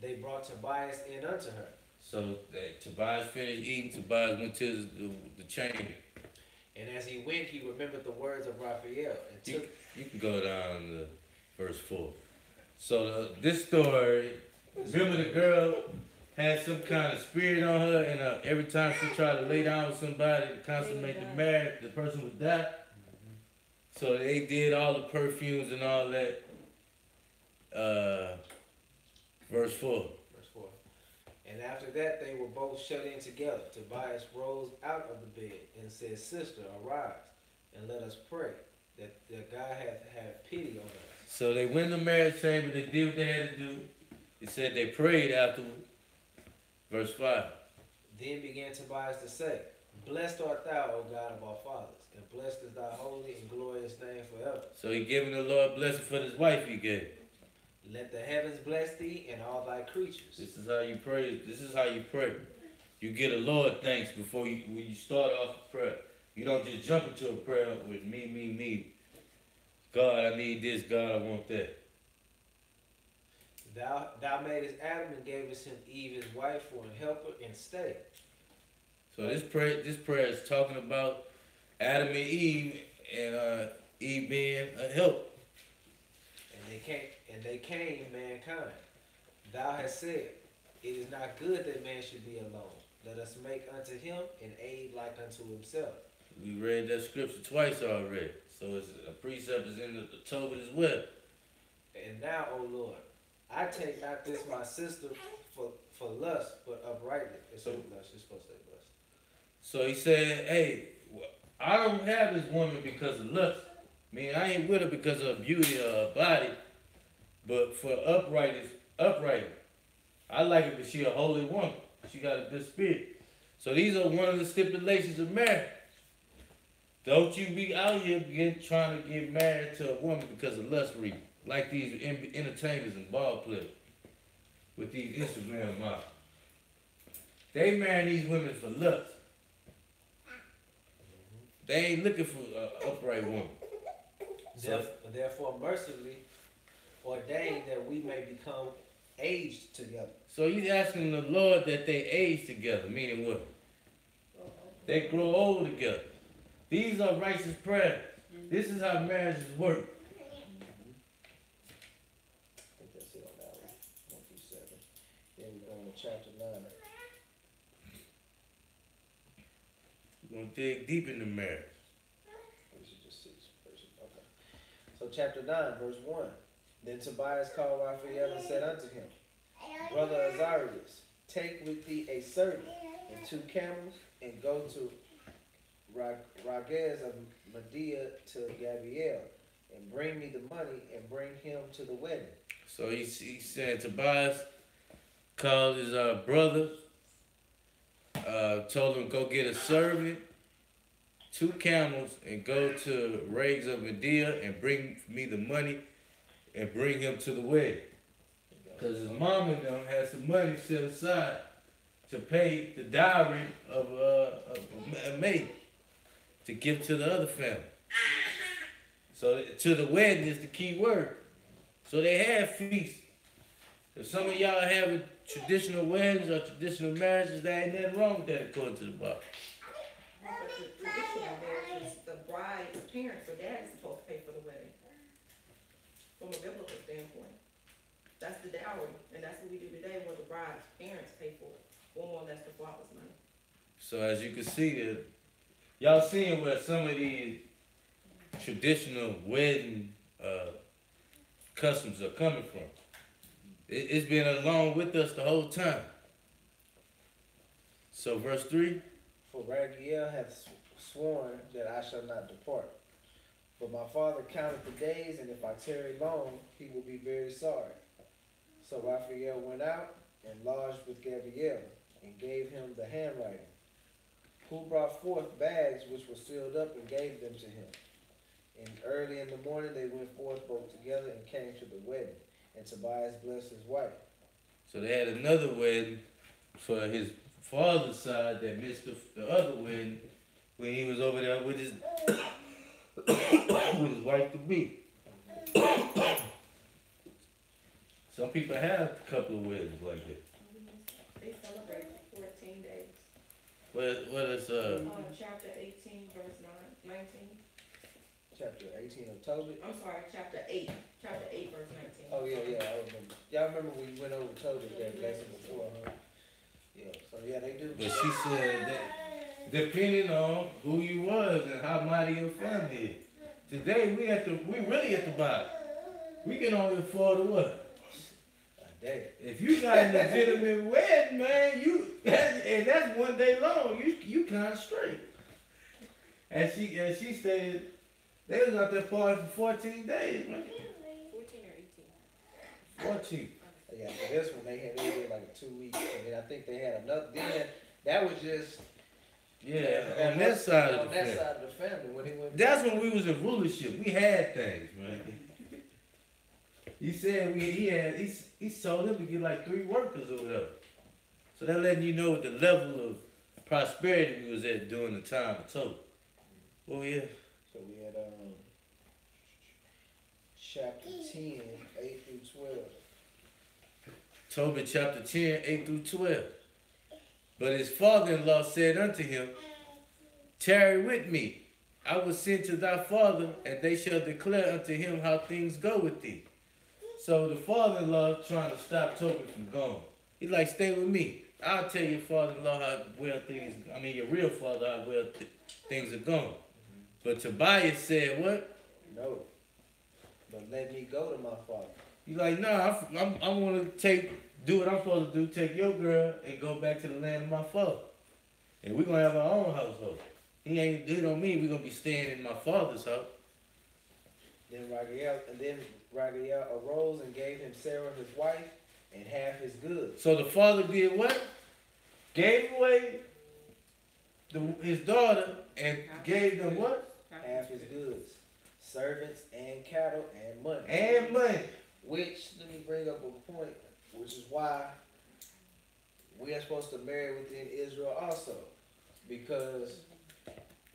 Speaker 2: they brought Tobias in unto her.
Speaker 1: So Tobias finished eating, Tobias went to the chamber.
Speaker 2: And as he went, he remembered the words of Raphael, and took.
Speaker 1: You can go down to verse 4. So this story, remember the girl had some kind of spirit on her, and every time she tried to lay down with somebody to consummate the marriage, the person would die. So they did all the perfumes and all that. Verse 4.
Speaker 2: Verse 4. And after that, they were both shut in together. Tobias rose out of the bed and said, sister, arise, and let us pray, that God hath pity on us.
Speaker 1: So they went in the marriage chamber, they did what they had to do. It said they prayed afterward. Verse 5.
Speaker 2: Then began Tobias to say, Blessed art thou, O God of our fathers, and blessed is thy holy and glorious name forever.
Speaker 1: So he giving the Lord blessing for this wife he gave.
Speaker 2: Let the heavens bless thee and all thy creatures.
Speaker 1: This is how you pray. This is how you pray. You get a Lord thanks before you when you start off a prayer. You don't just jump into a prayer with me. God, I need this. God, I want that.
Speaker 2: Thou madest Adam and gavest him Eve his wife for an helper and stay.
Speaker 1: So this prayer is talking about Adam and Eve, and Eve being a help.
Speaker 2: And they came mankind. Thou hast said, It is not good that man should be alone. Let us make unto him an aid like unto himself.
Speaker 1: We read that scripture twice already. So it's a precept is in the Tobit as well.
Speaker 2: And now, O Lord, I take not this my sister for lust, but uprightly. It's lust. You're supposed to say lust.
Speaker 1: So he said, hey, I don't have this woman because of lust. I mean, I ain't with her because of her beauty or her body, but for uprightness. I like her because she a holy woman. She got a good spirit. So these are one of the stipulations of marriage. Don't you be out here trying to get married to a woman because of lust reasons, like these entertainers and ball players with these Instagram models. They marry these women for lust. They ain't looking for an upright woman.
Speaker 2: Therefore, mercifully ordained that we may become aged together.
Speaker 1: So he's asking the Lord that they age together, meaning what? They grow old together. These are righteous prayers. This is how marriages work.
Speaker 2: I think that's it on that one. 1 through 7. Then we go into chapter 9.
Speaker 1: We're going to dig deep into marriage.
Speaker 2: This is just 6 verses. Okay. So chapter 9, verse 1. Then Tobias called Raphael and said unto him, Brother Azarias, take with thee a servant and 2 camels, and go to Rages of Medea to Gabriel, and bring me the money, and bring him to the wedding.
Speaker 1: So he said Tobias called his brother, told him go get a servant, 2 camels, and go to Rages of Medea and bring me the money and bring him to the wedding. Because his mom and them had some money set aside to pay the dowry of a maid to give to the other family. So to the wedding is the key word. So they had feasts. If some of y'all having traditional weddings or traditional marriages, there ain't nothing wrong with that according to the Bible.
Speaker 3: But the traditional marriage is the bride's parents or dad is supposed to pay for the wedding. From a biblical standpoint. That's the dowry, and that's what we do today, where the bride's parents pay for it. One more less the father's money.
Speaker 1: So as you can see, y'all seeing where some of these traditional wedding customs are coming from. It's been along with us the whole time. So verse 3.
Speaker 2: For Raguel hath sworn that I shall not depart. But my father counted the days, and if I tarry long, he will be very sorry. So Raphael went out and lodged with Gabriel, and gave him the handwriting, who brought forth bags which were sealed up, and gave them to him. And early in the morning they went forth both together, and came to the wedding. And Tobias blessed his wife.
Speaker 1: So they had another wedding for his father's side that missed the other wedding when he was over there with his with his wife to be. Some people have a couple of weddings like that.
Speaker 3: They celebrate 14 days.
Speaker 1: What is
Speaker 3: Chapter 18, verse 19.
Speaker 2: Chapter 18 of Tobit.
Speaker 3: I'm sorry, chapter 8. Chapter 8, verse 19.
Speaker 2: Oh, yeah, I remember. Y'all remember we went over Tobit that lesson before, huh? Yeah, so yeah, they do.
Speaker 1: But she said that depending on who you was and how mighty your family is. Today we really at the bottom. We can only afford to what? If you got a legitimate wedding, man, and that's one day long, you kind of straight. And she said they was out there partying for 14 days, man.
Speaker 4: 14 or 18?
Speaker 1: 14.
Speaker 2: Yeah, for this one they did like 2 weeks, and then I think they had another. Then that was just
Speaker 1: Yeah, on that side of
Speaker 2: on
Speaker 1: the
Speaker 2: that
Speaker 1: family.
Speaker 2: side of the family when he went.
Speaker 1: That's when we was in rulership. We had things, man. He said he told him to get like 3 workers or whatever. So that letting you know what the level of prosperity we was at during the time of Tobit. Oh yeah.
Speaker 2: So we had chapter 10, 8 through 12.
Speaker 1: Tobit chapter 10, 8 through 12. But his father-in-law said unto him, Tarry with me. I will send to thy father, and they shall declare unto him how things go with thee. So the father-in-law trying to stop Tobit from going. He's like, stay with me. I'll tell your father-in-law how well things, your real father, how well things are going. But Tobias said, what?
Speaker 2: No. But let me go to my father.
Speaker 1: He's like, nah, I want to do what I'm supposed to do, take your girl and go back to the land of my father. And we're going to have our own household. It don't mean we're going to be staying in my father's house.
Speaker 2: Then Raguel arose and gave him Sarah his wife and half his goods.
Speaker 1: So the father did what? Gave away his daughter and gave them what?
Speaker 2: Half his goods. Servants and cattle and money.
Speaker 1: And money.
Speaker 2: Which, let me bring up a point, which is why we are supposed to marry within Israel also. Because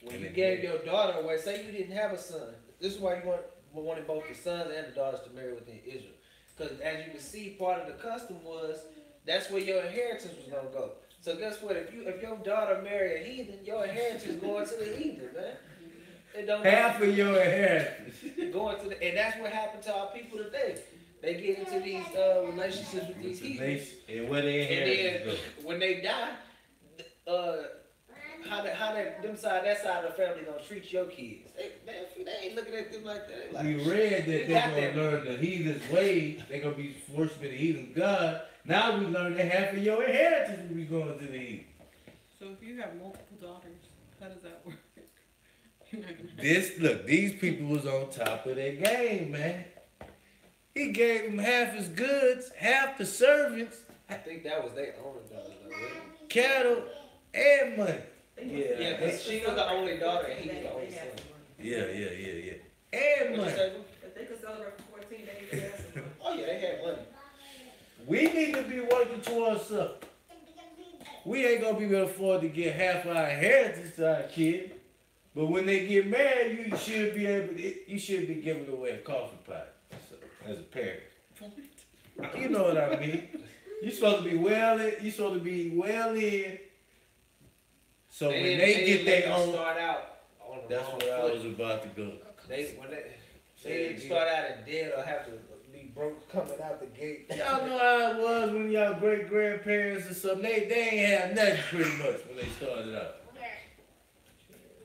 Speaker 2: when you gave your daughter away, say you didn't have a son, this is why you wanted both the sons and the daughters to marry within Israel. Because as you can see, part of the custom was, that's where your inheritance was going to go. So guess what? If your daughter marry a heathen, your inheritance is going to the heathen, man. It don't
Speaker 1: Half of your inheritance.
Speaker 2: going to and that's what happened to our people today. They get into these relationships with these heathens.
Speaker 1: And where they
Speaker 2: And then when they die, that side of the family gonna treat your kids? They ain't looking at them like that. Like,
Speaker 1: we read that they're going to learn the heathen's ways. They're going to be worshiping the heathen God. Now we learn that half of your inheritance will be going to the heathen.
Speaker 5: So if you have multiple daughters, how does that work?
Speaker 1: These people was on top of their game, man. He gave them half his goods, half the servants,
Speaker 2: I think that was their only daughter, though, right?
Speaker 1: cattle, and money.
Speaker 2: Yeah, because she was the only daughter and he was the only son.
Speaker 1: Yeah. And
Speaker 2: What'd you
Speaker 1: money.
Speaker 2: say?
Speaker 3: If they could celebrate for 14 days, they have some money.
Speaker 2: Oh yeah, they had money.
Speaker 1: We need to be working towards something. We ain't gonna be able to afford to get half our inheritance to our kids. But when they get married, you should be giving away a coffee pot as a parent. You know what I mean? You're supposed to be well in. So when they get their own,
Speaker 2: start out on the
Speaker 1: that's
Speaker 2: wrong
Speaker 1: where I
Speaker 2: foot.
Speaker 1: was about to go.
Speaker 2: They didn't start out in debt or have to be broke coming out the gate.
Speaker 1: Y'all know how it was when y'all great grandparents or something. They ain't have nothing pretty much when they started out.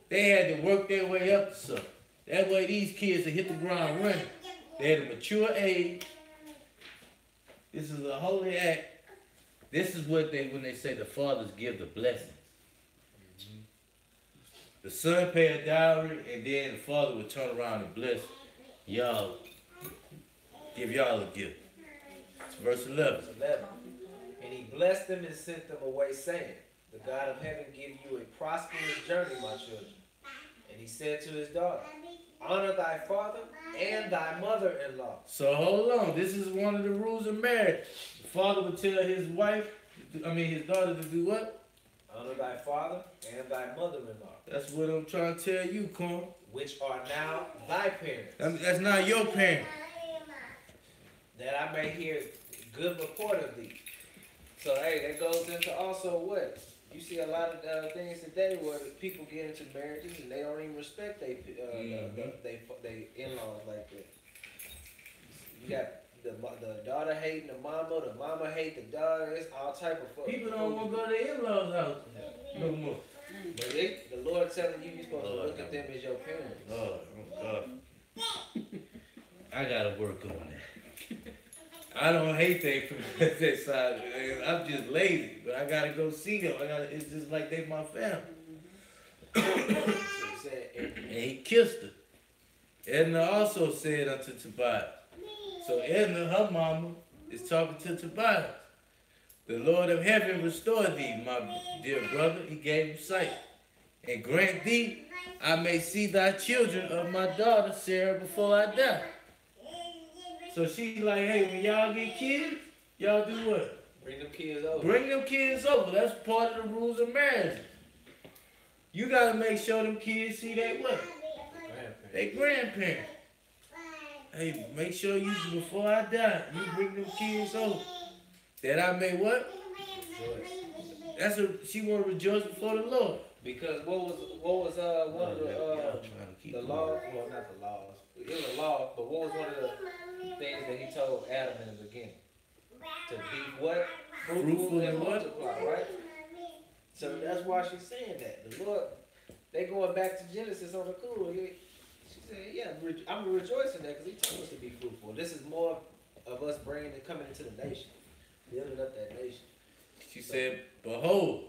Speaker 1: They had to work their way up to something. That way these kids will hit the ground running. They had a mature age. This is a holy act. This is what when they say the fathers give the blessings. The son pay a dowry, and then the father would turn around and bless y'all, give y'all a gift. It's verse 11.
Speaker 2: 11. And he blessed them and sent them away, saying, the God of heaven give you a prosperous journey, my children. And he said to his daughter, honor thy father and thy mother-in-law.
Speaker 1: So hold on. This is one of the rules of marriage. The father would tell his daughter to do what?
Speaker 2: Honor thy father and thy mother-in-law,
Speaker 1: That's what I'm trying to tell you, Corn.
Speaker 2: which are now thy parents,
Speaker 1: That's not your parent.
Speaker 2: that I may hear good report of thee. So, hey, that goes into also what? You see a lot of things today where people get into marriages and they don't even respect they in-laws like that. You got the daughter hating the mama hate the daughter. It's all type of fuck.
Speaker 1: People don't want to go to their in-laws' house no more.
Speaker 2: But the Lord telling you, you're supposed to look at them as your parents.
Speaker 1: Lord, oh God. I gotta work on that. I don't hate they from that side. I'm just lazy, but I gotta go see them. It's just like they my family. And he kissed her. Edna also said unto Tobias. So Edna, her mama, It's talking to Tobias. The Lord of heaven restore thee, my dear brother. He gave him sight. And grant thee, I may see thy children of my daughter Sarah before I die. So she like, hey, when y'all get kids, y'all do what?
Speaker 2: Bring them kids over.
Speaker 1: Bring them kids over. That's part of the rules of marriage. You gotta make sure them kids see they what?
Speaker 2: Grandparents.
Speaker 1: They grandparents. Hey, make sure you, before I die, you bring them kids over. That I may what?
Speaker 2: Rejoice.
Speaker 1: That's a, she want to rejoice before the Lord.
Speaker 2: Because what was one of the laws? Well, not the laws. It was a law, but what was one of the things that he told Adam in the beginning? To be what?
Speaker 1: Fruitful and what?
Speaker 2: Multiply, right? So that's why she's saying that. The Lord, they going back to Genesis on the cool. She said, yeah, I'm rejoicing that because he told us to be fruitful. This is more of us bringing and coming into the nation, building up that nation.
Speaker 1: She said, behold,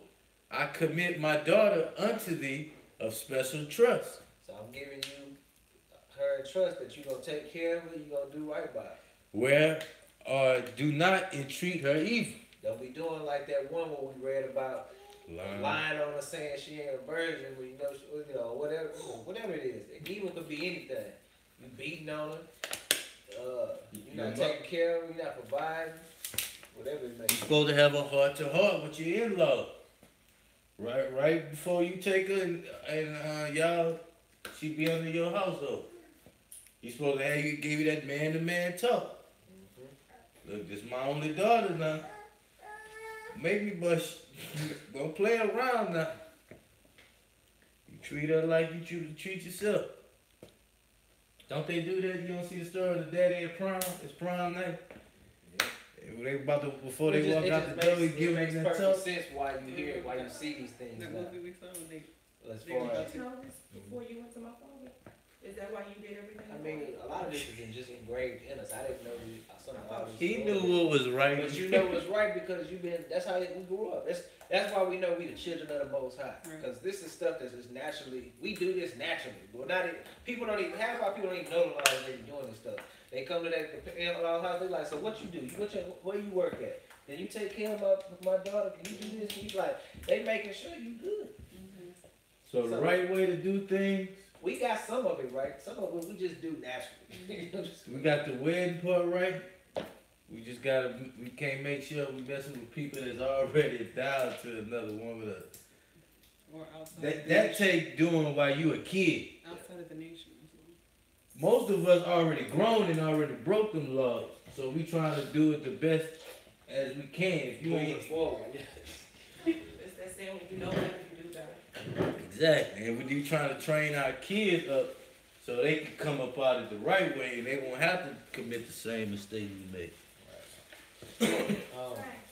Speaker 1: I commit my daughter unto thee of special trust.
Speaker 2: So I'm giving you her trust that you're going to take care of her, you're going to do right by her.
Speaker 1: Where do not entreat her evil.
Speaker 2: Don't be doing like that one where we read about lying on her saying she ain't a virgin, when you know, whatever it is. Evil could be anything. You beating on her, you're not taking care of her, you're not providing, whatever it may be.
Speaker 1: You're supposed to have a heart-to-heart with your in-law. Right before you take her and y'all, she be under your household. You supposed to have give you that man-to-man talk. Look, this my only daughter now. Make me bust. Don't play around now. You treat her like you treat yourself. Don't they do that? You don't see the story of the daddy at prom? It's prom night. They about to, before they walk out the door, he give them that
Speaker 2: perfect
Speaker 1: talk.
Speaker 2: sense why you hear it, why you see these things.
Speaker 5: That
Speaker 2: Now.
Speaker 5: movie we saw, they
Speaker 2: As
Speaker 5: they
Speaker 2: far
Speaker 5: were
Speaker 2: as,
Speaker 5: about
Speaker 3: Did you know this before you went to my father? Is that why you did everything?
Speaker 2: I mean, a lot of this is just engraved in us. I didn't know some of this.
Speaker 1: He knew what was right.
Speaker 2: But you know it's right because you've been. That's how we grew up. That's why we know we the children of the Most High.
Speaker 5: Right.
Speaker 2: Because this is stuff that's just naturally. We do this naturally. But not even, people don't even. Half our people don't even know the laws they be doing this stuff. They come to that in-law house. They like, so what you do? Where you work at? Then you take care of my daughter. Can you do this? He's like, they making sure you good.
Speaker 1: So the right way to do things.
Speaker 2: We got some of it right. Some of it we just do naturally.
Speaker 1: We got the wedding part right. We just gotta. We can't make sure we messing with people that's already down to another one with us.
Speaker 5: or outside.
Speaker 1: That take doing while you a kid.
Speaker 5: Outside of the nation.
Speaker 1: Most of us already grown and already broke them laws. So we trying to do it the best as we can. If you
Speaker 2: Moving
Speaker 1: ain't
Speaker 2: forward.
Speaker 3: It's that saying, when you know better, you do better.
Speaker 1: exactly, and we trying to train our kids up so they can come up out of the right way and they won't have to commit the same mistake we made.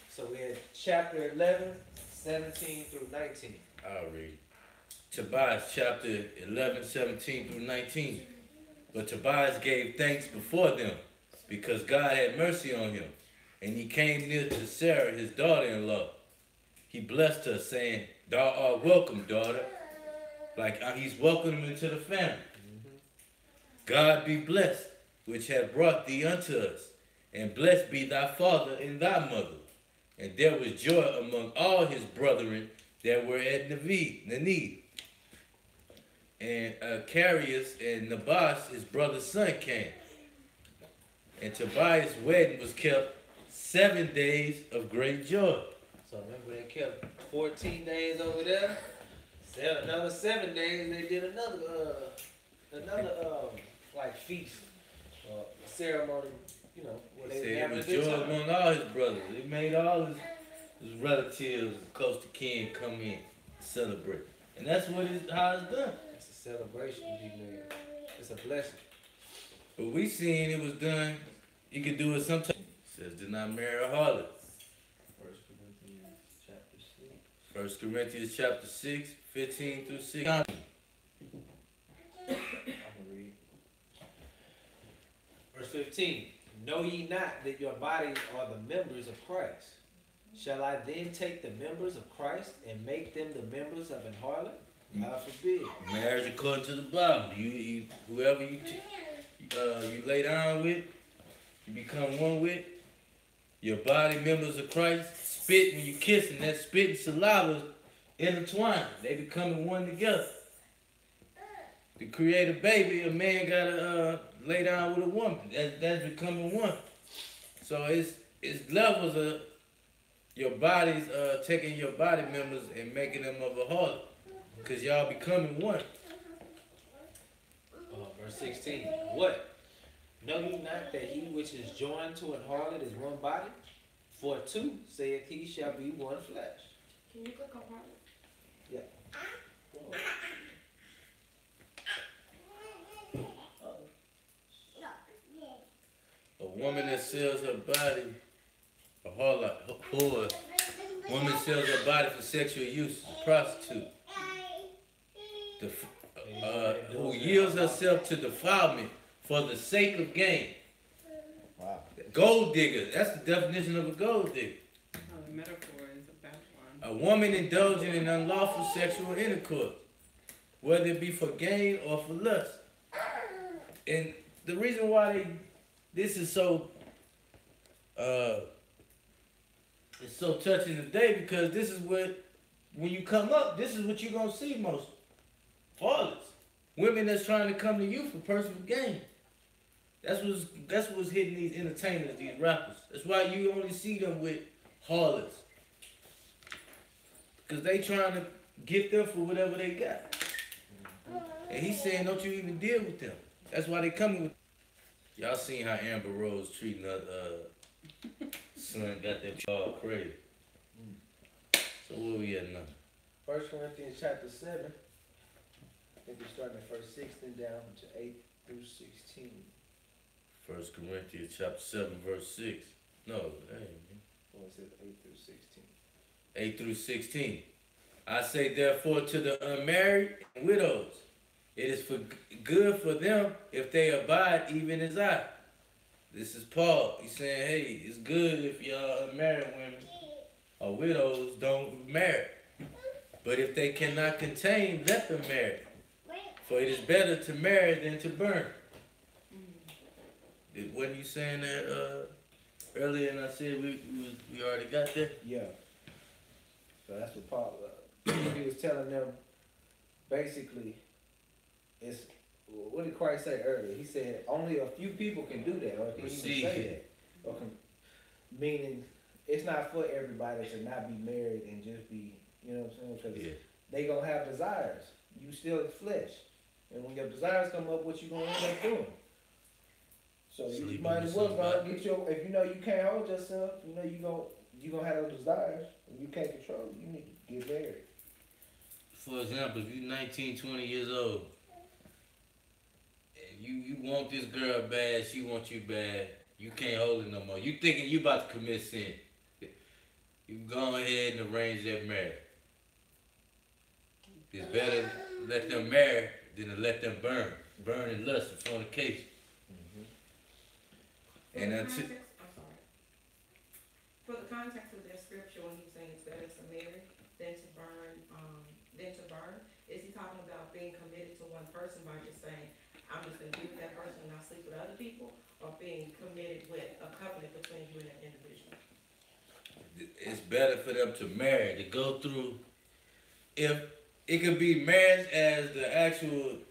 Speaker 2: So we had chapter 11, 17 through 19.
Speaker 1: I'll read. Tobias chapter 11, 17 through 19. But Tobias gave thanks before them, because God had mercy on him. And he came near to Sarah, his daughter-in-law. He blessed her, saying, thou art welcome, daughter. Like he's welcoming her into the family. God be blessed, which hath brought thee unto us. And blessed be thy father and thy mother. And there was joy among all his brethren that were at Nenev. And Carius and Nabas, his brother's son, came. And Tobias' wedding was kept 7 days of great joy.
Speaker 2: So remember they kept 14 days over there. Another 7 days they did another like feast or ceremony, you know, where
Speaker 1: He
Speaker 2: they
Speaker 1: said it
Speaker 2: having a
Speaker 1: was
Speaker 2: good
Speaker 1: joy
Speaker 2: time.
Speaker 1: among all his brothers. It made all his relatives, close to kin, come in, celebrate. And that's what how it's done.
Speaker 2: It's a celebration to be made. It's a blessing.
Speaker 1: But we seen it was done, you could do it sometimes. It says, do not marry a harlot. 1 Corinthians chapter 6, 15 through 16.
Speaker 2: I'm gonna read. Verse 15. Know ye not that your bodies are the members of Christ? Shall I then take the members of Christ and make them the members of an harlot? God forbid.
Speaker 1: Marriage according to the Bible. Whoever you lay down with, you become one with. your body members of Christ, spit when you kiss, and that spit and saliva intertwine. They becoming one together. To create a baby, a man gotta lay down with a woman. That's becoming one. So it's levels of your bodies taking your body members and making them of a harlot. Cause y'all becoming one.
Speaker 2: Verse 16. What? Know ye not that he which is joined to an harlot is one body? For two, saith he, shall be one flesh.
Speaker 3: Can you click on harlot?
Speaker 1: A woman that sells her body, a harlot, whore, woman sells her body for sexual use, a prostitute. Who yields herself to defilement for the sake of gain.
Speaker 6: Wow.
Speaker 1: Gold digger, that's the definition of a gold digger.
Speaker 5: Oh, the metaphor is a bad one.
Speaker 1: A woman indulging in unlawful sexual intercourse, whether it be for gain or for lust. And the reason why this is so it's so touching today, because this is what, when you come up, this is what you're gonna see most. Harlots. Women that's trying to come to you for personal gain. That's what's hitting these entertainers, these rappers. That's why you only see them with harlots. Because they trying to get them for whatever they got. And he's saying, don't you even deal with them. That's why they coming with. Y'all seen how Amber Rose treating her son, got that all crazy. So where we at now?
Speaker 2: 1 Corinthians chapter 7. I think we're starting at verse 16 down to 8 through 16.
Speaker 1: 1 Corinthians chapter 7, verse 6. No, that ain't me.
Speaker 2: What was it? 8 through 16.
Speaker 1: 8 through 16. I say therefore to the unmarried and widows, it is for good for them if they abide even as I. This is Paul. He's saying, hey, it's good if y'all unmarried women or widows don't marry. But if they cannot contain, let them marry. For it is better to marry than to burn. Wasn't you saying that earlier, and I said we already got that?
Speaker 2: Yeah. So that's what Paul, he was telling them, basically, it's, what did Christ say earlier? He said only a few people can do that, or can even say that. Or meaning, it's not for everybody to not be married and just be, you know what I'm saying? Because they going to have desires. You still flesh. And when your desires come up, what you going to end up doing? So you might as well go get your, if you know you can't hold yourself, you know you gonna have those desires, and you can't control it, you need to get married.
Speaker 1: For example, if you're 19, 20 years old, and you want this girl bad, she wants you bad, you can't hold it no more. You thinking you about to commit sin. You go ahead and arrange that marriage. It's better to let them marry than to let them burn. Burn in lust and fornication. And
Speaker 3: I'm sorry. For the context of that scripture, when he's saying it's better to marry than to burn, is he talking about being committed to one person by just saying, I'm just gonna be with that person and not sleep with other people, or being committed with a covenant between you and that individual?
Speaker 1: It's better for them to marry, to go through. If it could be marriage as the actual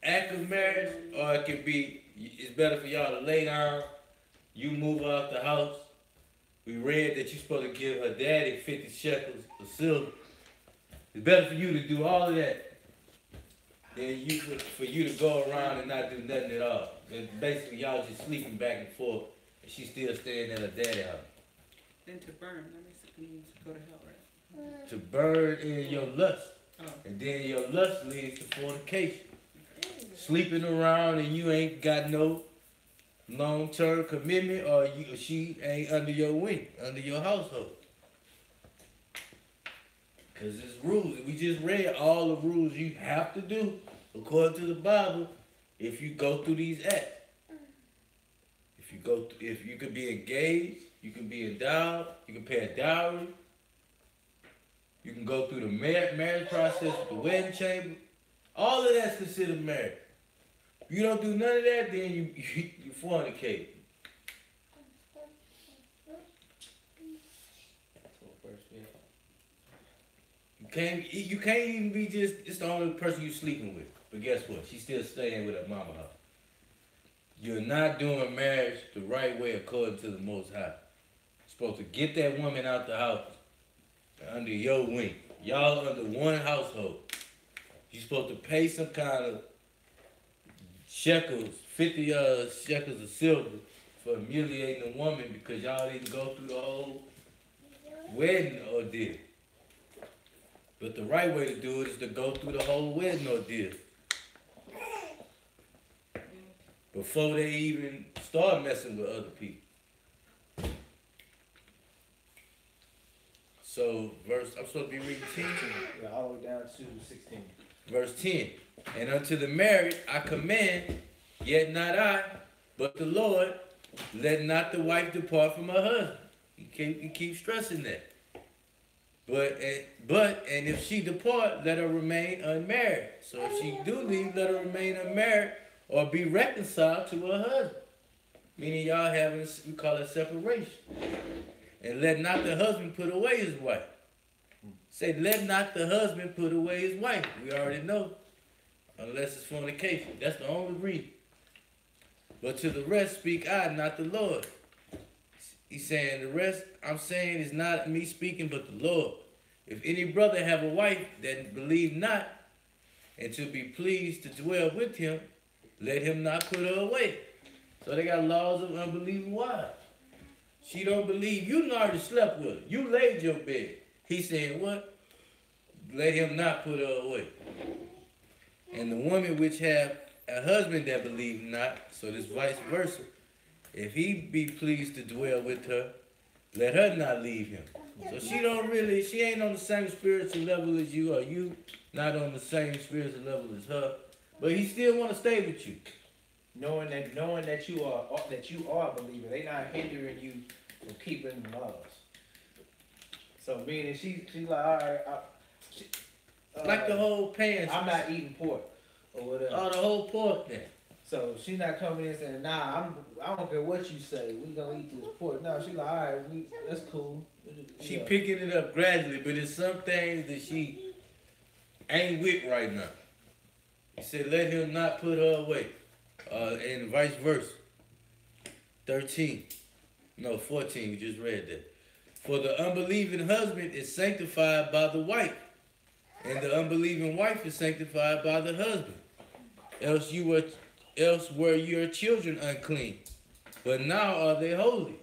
Speaker 1: act of marriage, or it could be, it's better for y'all to lay down, you move out the house. We read that you're supposed to give her daddy 50 shekels of silver. It's better for you to do all of that than for you to go around and not do nothing at all. And basically, y'all just sleeping back and forth, and she's still staying at her daddy's house.
Speaker 5: Then to burn, that basically means to go to hell, right?
Speaker 1: To burn in your lust.
Speaker 5: Oh.
Speaker 1: And then your lust leads to fornication. Sleeping around and you ain't got no long-term commitment, or she ain't under your wing, under your household. Because it's rules. We just read all the rules you have to do according to the Bible if you go through these acts. If you could be engaged, you can be endowed, you can pay a dowry, you can go through the marriage process with the wedding chamber. All of that's considered marriage. If you don't do none of that, then you fornicate. You can't even be just, it's the only person you sleeping with. But guess what? She's still staying with her mama house. You're not doing marriage the right way according to the Most High. You're supposed to get that woman out the house under your wing. Y'all under one household. You're supposed to pay some kind of shekels, 50 shekels of silver for humiliating a woman because y'all didn't go through the whole wedding ordeal. But the right way to do it is to go through the whole wedding ordeal before they even start messing with other people. So, I'm supposed to be reading 10.
Speaker 2: Yeah, all the way down to 16.
Speaker 1: Verse 10. And unto the married I command, yet not I, but the Lord, let not the wife depart from her husband. He keeps stressing that. But if she depart, let her remain unmarried. So if she do leave, let her remain unmarried or be reconciled to her husband. Meaning y'all having, we call it separation. And let not the husband put away his wife. Say, let not the husband put away his wife. We already know. Unless it's fornication. That's the only reason. But to the rest speak I, not the Lord. He's saying the rest I'm saying is not me speaking, but the Lord. If any brother have a wife that believe not, and to be pleased to dwell with him, let him not put her away. So they got laws of unbelieving wives. She don't believe. You already slept with her. You laid your bed. He's saying what? Let him not put her away. And the woman which have a husband that believe not, so this vice versa. If he be pleased to dwell with her, let her not leave him. So she ain't on the same spiritual level as you, or you not on the same spiritual level as her. But he still want to stay with you.
Speaker 2: Knowing that you are a believer, they not hindering you from keeping the laws. So meaning she's like, all right,
Speaker 1: Like the whole pants.
Speaker 2: I'm not eating pork or whatever.
Speaker 1: Oh, the whole pork thing.
Speaker 2: So she's not coming in saying, nah, I don't care what you say, we gonna eat this pork. No, she's like, all right, that's cool.
Speaker 1: She
Speaker 2: Yeah.
Speaker 1: picking it up gradually, but there's some things that she ain't with right now. He said, let him not put her away. And vice versa. 14, we just read that. For the unbelieving husband is sanctified by the wife, and the unbelieving wife is sanctified by the husband. Else were your children unclean, but now are they holy.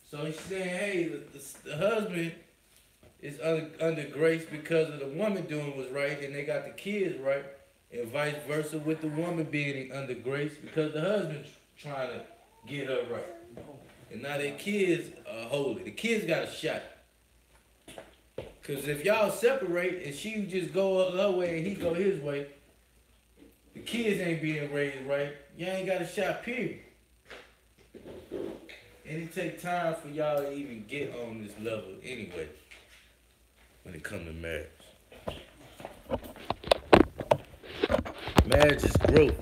Speaker 1: So he's saying, hey, the husband is under grace because of the woman doing what's right, and they got the kids right, and vice versa with the woman being under grace because the husband trying to get her right. And now their kids are holy. The kids got a shot. Because if y'all separate and she just go her way and he go his way, the kids ain't being raised right. Y'all ain't got a shot, period. And it take time for y'all to even get on this level anyway when it comes to marriage. Marriage is growth.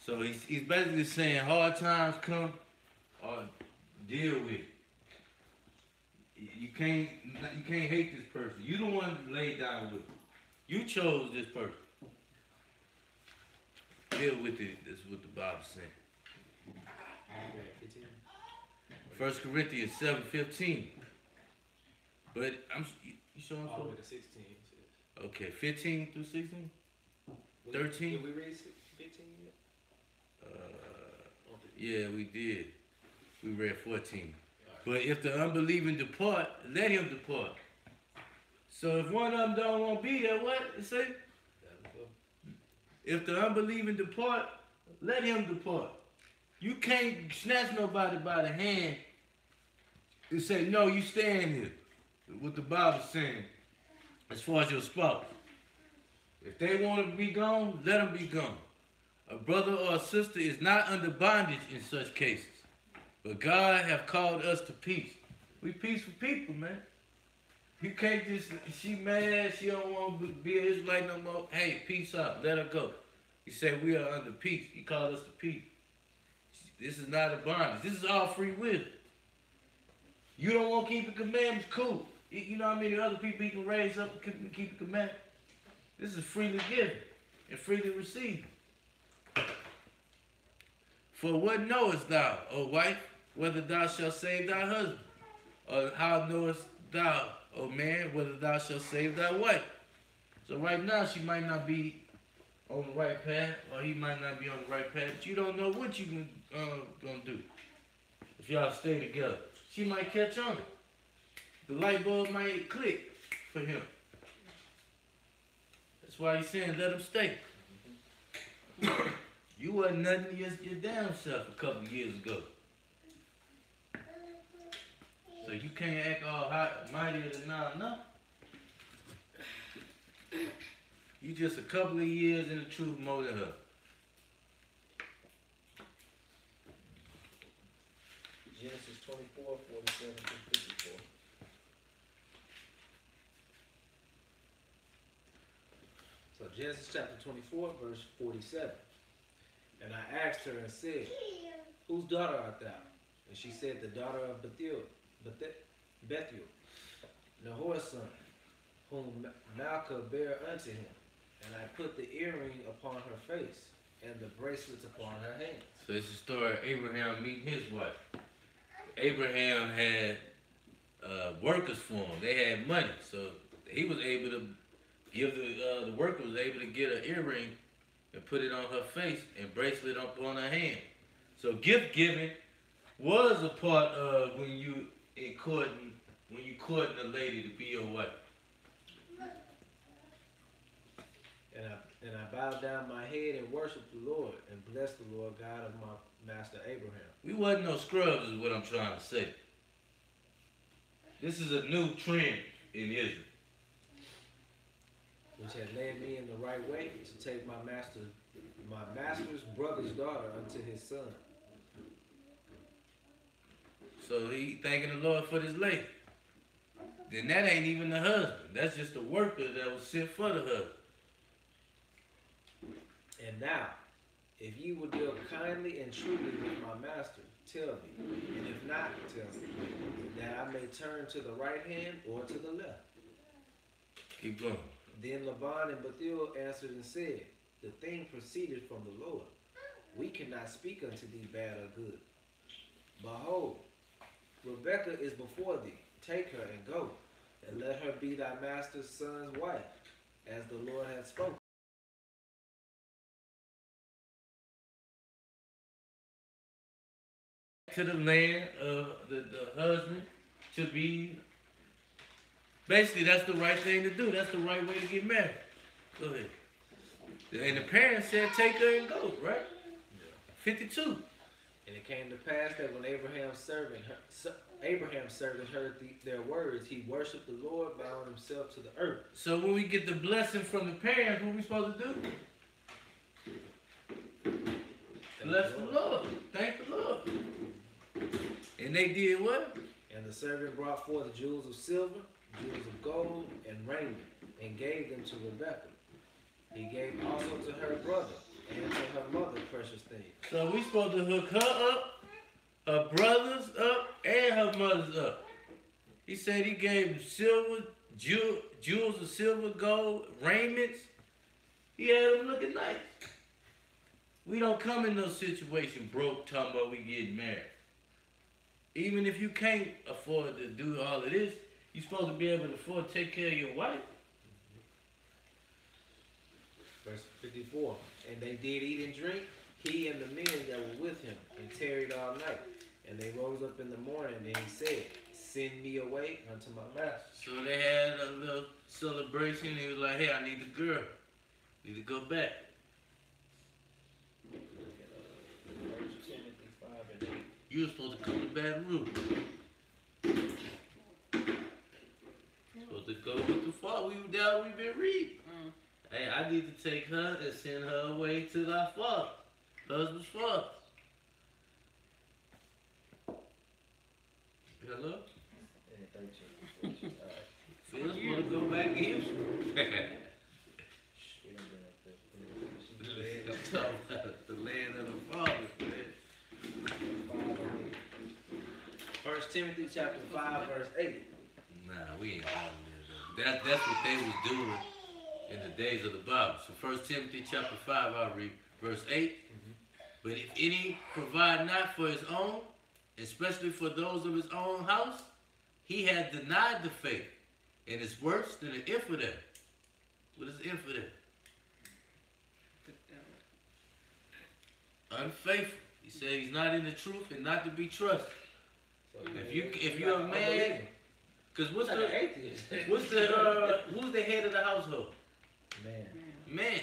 Speaker 1: So he's basically saying hard times come or deal with it. You can't hate this person. You the one that laid down with it. You chose this person. Deal with it. That's what the Bible said. 1 Corinthians 7:15. But you showing
Speaker 2: All the way to 16.
Speaker 1: Okay, 15 through 16? 13?
Speaker 2: Did we read 15 yet?
Speaker 1: Yeah, we did. We read 14. But if the unbelieving depart, let him depart. So if one of them don't want to be there, what? It say? If the unbelieving depart, let him depart. You can't snatch nobody by the hand and say, no, you stand here. What the Bible's saying, as far as your spouse. If they want to be gone, let them be gone. A brother or a sister is not under bondage in such cases. But God have called us to peace. We peaceful people, man. You can't just, she mad, she don't want to be an Israelite no more. Hey, peace out, let her go. He said we are under peace. He called us to peace. This is not a bondage. This is all free will. You don't want to keep the commandments, cool. You know how many other people you can raise up to keep the commandments? This is freely given and freely received. For what knowest thou, O wife, whether thou shalt save thy husband? Or how knowest thou, O man, whether thou shalt save thy wife? So right now she might not be on the right path, or he might not be on the right path, but you don't know what you gonna do if y'all stay together. She might catch on it. The light bulb might click for him. That's why he's saying let him stay. You wasn't nothing to your damn self a couple of years ago. So you can't act all hot, mightier than now, no. You just a couple of years in the truth more than her.
Speaker 2: Genesis 24, 47 through 54. So Genesis chapter 24, verse 47. And I asked her and said, whose daughter art thou? And she said, the daughter of Bethuel, Nahor's son, whom Malchah bare unto him. And I put the earring upon her face, and the bracelets upon her hands.
Speaker 1: So it's the story of Abraham meeting his wife. Abraham had workers for him. They had money, so he was able to give the worker was able to get an earring and put it on her face and bracelet up on her hand. So gift giving was a part of when you courting a lady to be your wife.
Speaker 2: And I bowed down my head and worshiped the Lord and blessed the Lord God of my master Abraham.
Speaker 1: We wasn't no scrubs is what I'm trying to say. This is a new trend in Israel.
Speaker 2: Which had led me in the right way to take my master's brother's daughter unto his son.
Speaker 1: So he thanking the Lord for this lady. Then that ain't even the husband. That's just a worker that was sent for the husband.
Speaker 2: And now, if ye will deal kindly and truly with my master, tell me, and if not, tell me, that I may turn to the right hand or to the left.
Speaker 1: Keep going.
Speaker 2: Then Laban and Bethuel answered and said, the thing proceeded from the Lord. We cannot speak unto thee bad or good. Behold, Rebekah is before thee. Take her and go, and let her be thy master's son's wife, as the Lord hath spoken.
Speaker 1: To the land of the husband to be, basically that's the right thing to do. That's the right way to get married. Go ahead. And the parents said take her and go, right?
Speaker 2: Yeah.
Speaker 1: 52.
Speaker 2: And it came to pass that when Abraham's servant heard their words, he worshipped the Lord, bowing himself to the earth.
Speaker 1: So when we get the blessing from the parents, what we supposed to do? Bless the Lord. Thank the Lord. And they did what?
Speaker 2: And the servant brought forth jewels of silver, jewels of gold, and raiment, and gave them to Rebekah. He gave also to her brother and to her mother precious things.
Speaker 1: So we supposed to hook her up, her brothers up, and her mothers up. He said he gave them silver, jewels of silver, gold, raiments. He had them looking nice. We don't come in no situation broke talking about we getting married. Even if you can't afford to do all of this, you're supposed to be able to afford to take care of your wife.
Speaker 2: Verse 54. And they did eat and drink, he and the men that were with him, and tarried all night. And they rose up in the morning, and he said, send me away unto my master.
Speaker 1: So they had a little celebration. He was like, hey, I need the girl. Need to go back.
Speaker 2: First Timothy 5 and 8.
Speaker 1: You were supposed to come to Baton Rouge. Supposed to go with the father. We were down, we've been reading. Hey, I need to take her and send her away to thy father, husband's father. Hello?
Speaker 2: And 13.
Speaker 1: Phil's want to go back in.
Speaker 2: We don't bring up this.
Speaker 1: I'm talking about the land of the fathers, man.
Speaker 2: Timothy chapter 5, verse 8.
Speaker 1: Nah, we ain't having that. That's what they was doing in the days of the Bible. So 1 Timothy chapter 5, I'll read verse 8. But if any provide not for his own, especially for those of his own house, he has denied the faith, and is worse than an infidel. What is infidel? Unfaithful. He said he's not in the truth and not to be trusted.
Speaker 2: So
Speaker 1: If you're a man, because what's who's the head of the household? Man.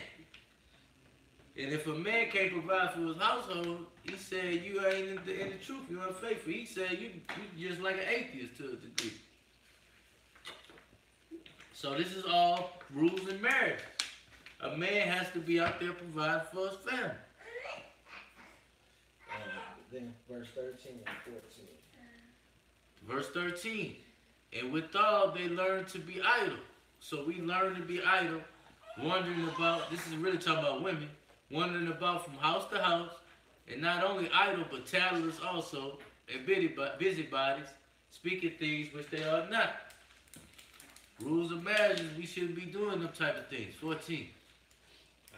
Speaker 1: And if a man can't provide for his household, he said you ain't in the truth, you're unfaithful. He said you just like an atheist to a degree. So this is all rules in marriage. A man has to be out there providing for his family.
Speaker 2: Then verse 13 and 14.
Speaker 1: Verse 13. And withal they learn to be idle. So we learn to be idle, wandering about, this is really talking about women, wandering about from house to house, and not only idle, but tattlers also, and busybodies, speaking things which they are not. Rules of marriage is we shouldn't be doing them type of things. 14.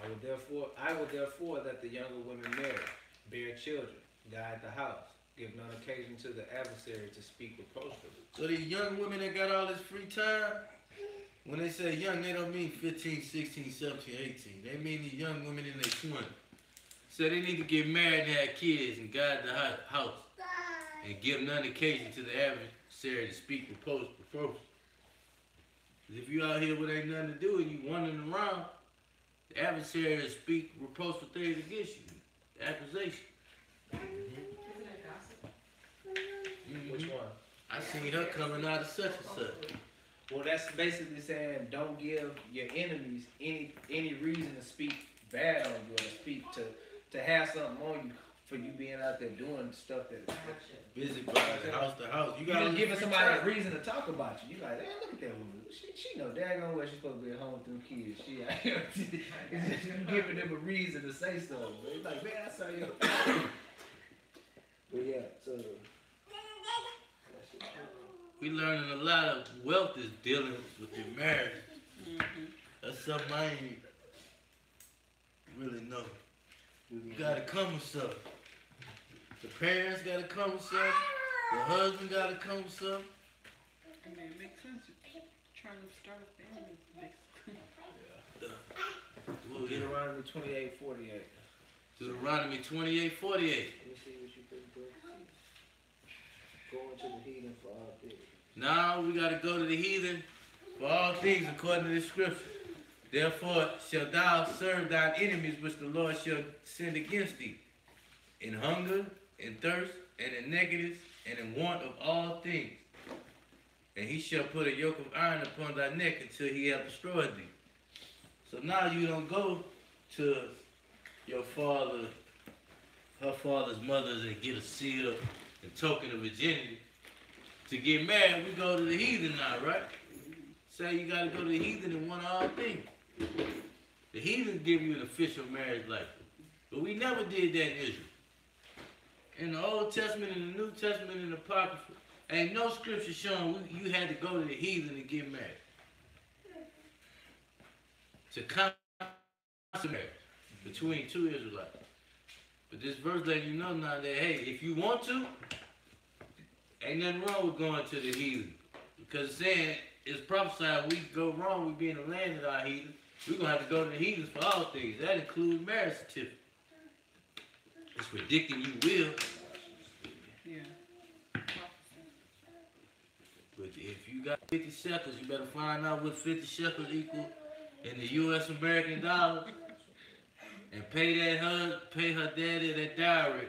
Speaker 2: I will therefore that the younger women marry, bear children, guide the house, give none occasion to the adversary to speak reproachfully.
Speaker 1: So these young women that got all this free time, when they say young, they don't mean 15, 16, 17, 18. They mean the young women in their 20s. So they need to get married and have kids and guide the house and give none occasion to the adversary to speak reproachfully. If you out here with ain't nothing to do and you wandering around, the adversary will speak reproachful things against you. Accusation.
Speaker 3: Isn't that gossip?
Speaker 2: Which one?
Speaker 1: I seen her coming out of such and such.
Speaker 2: Well, that's basically saying don't give your enemies any reason to speak bad on you or to speak to have something on you for you being out there doing stuff that
Speaker 1: Busy bodies, house to house.
Speaker 2: you just giving somebody a reason to talk about you. You like, hey, look at that woman. She know daggone well she's supposed to be at home with them kids. She out here giving them a reason to say something. It's like, man, I saw you. But yeah, so
Speaker 1: We learning a lot of wealth is dealing with your marriage. That's something I ain't really know. You gotta come with something. The parents gotta come with something. The husband gotta come with something.
Speaker 5: I mean, it makes sense. You're trying to start a family.
Speaker 2: Deuteronomy 28:48.
Speaker 1: Deuteronomy 28:48.
Speaker 2: Let me see what you put, bro. Going to the heathen for all things.
Speaker 1: Now we gotta go to the heathen for all things according to the scripture. Therefore shalt thou serve thine enemies which the Lord shall send against thee, in hunger, in thirst, and in nakedness, and in want of all things. And he shall put a yoke of iron upon thy neck until he have destroyed thee. So now you don't go to your father, her father's mothers and get a seal and token of virginity. To get married, we go to the heathen now, right? Say you gotta go to the heathen and want all things. The heathen give you an official marriage license. But we never did that in Israel. In the Old Testament and the New Testament and the Apocrypha, ain't no scripture showing you had to go to the heathen and get married. To consummate between two Israelites. But this verse letting you know now that, hey, if you want to, ain't nothing wrong with going to the heathen. Because it's saying, it's prophesied we go wrong, we be in the land of our heathen. We're going to have to go to the heathens for all things. That includes marriage certificate. It's predicting you will.
Speaker 5: Yeah.
Speaker 1: But if you got 50 shekels, you better find out what 50 shekels equal in the U.S. American dollar. And pay her daddy that dowry.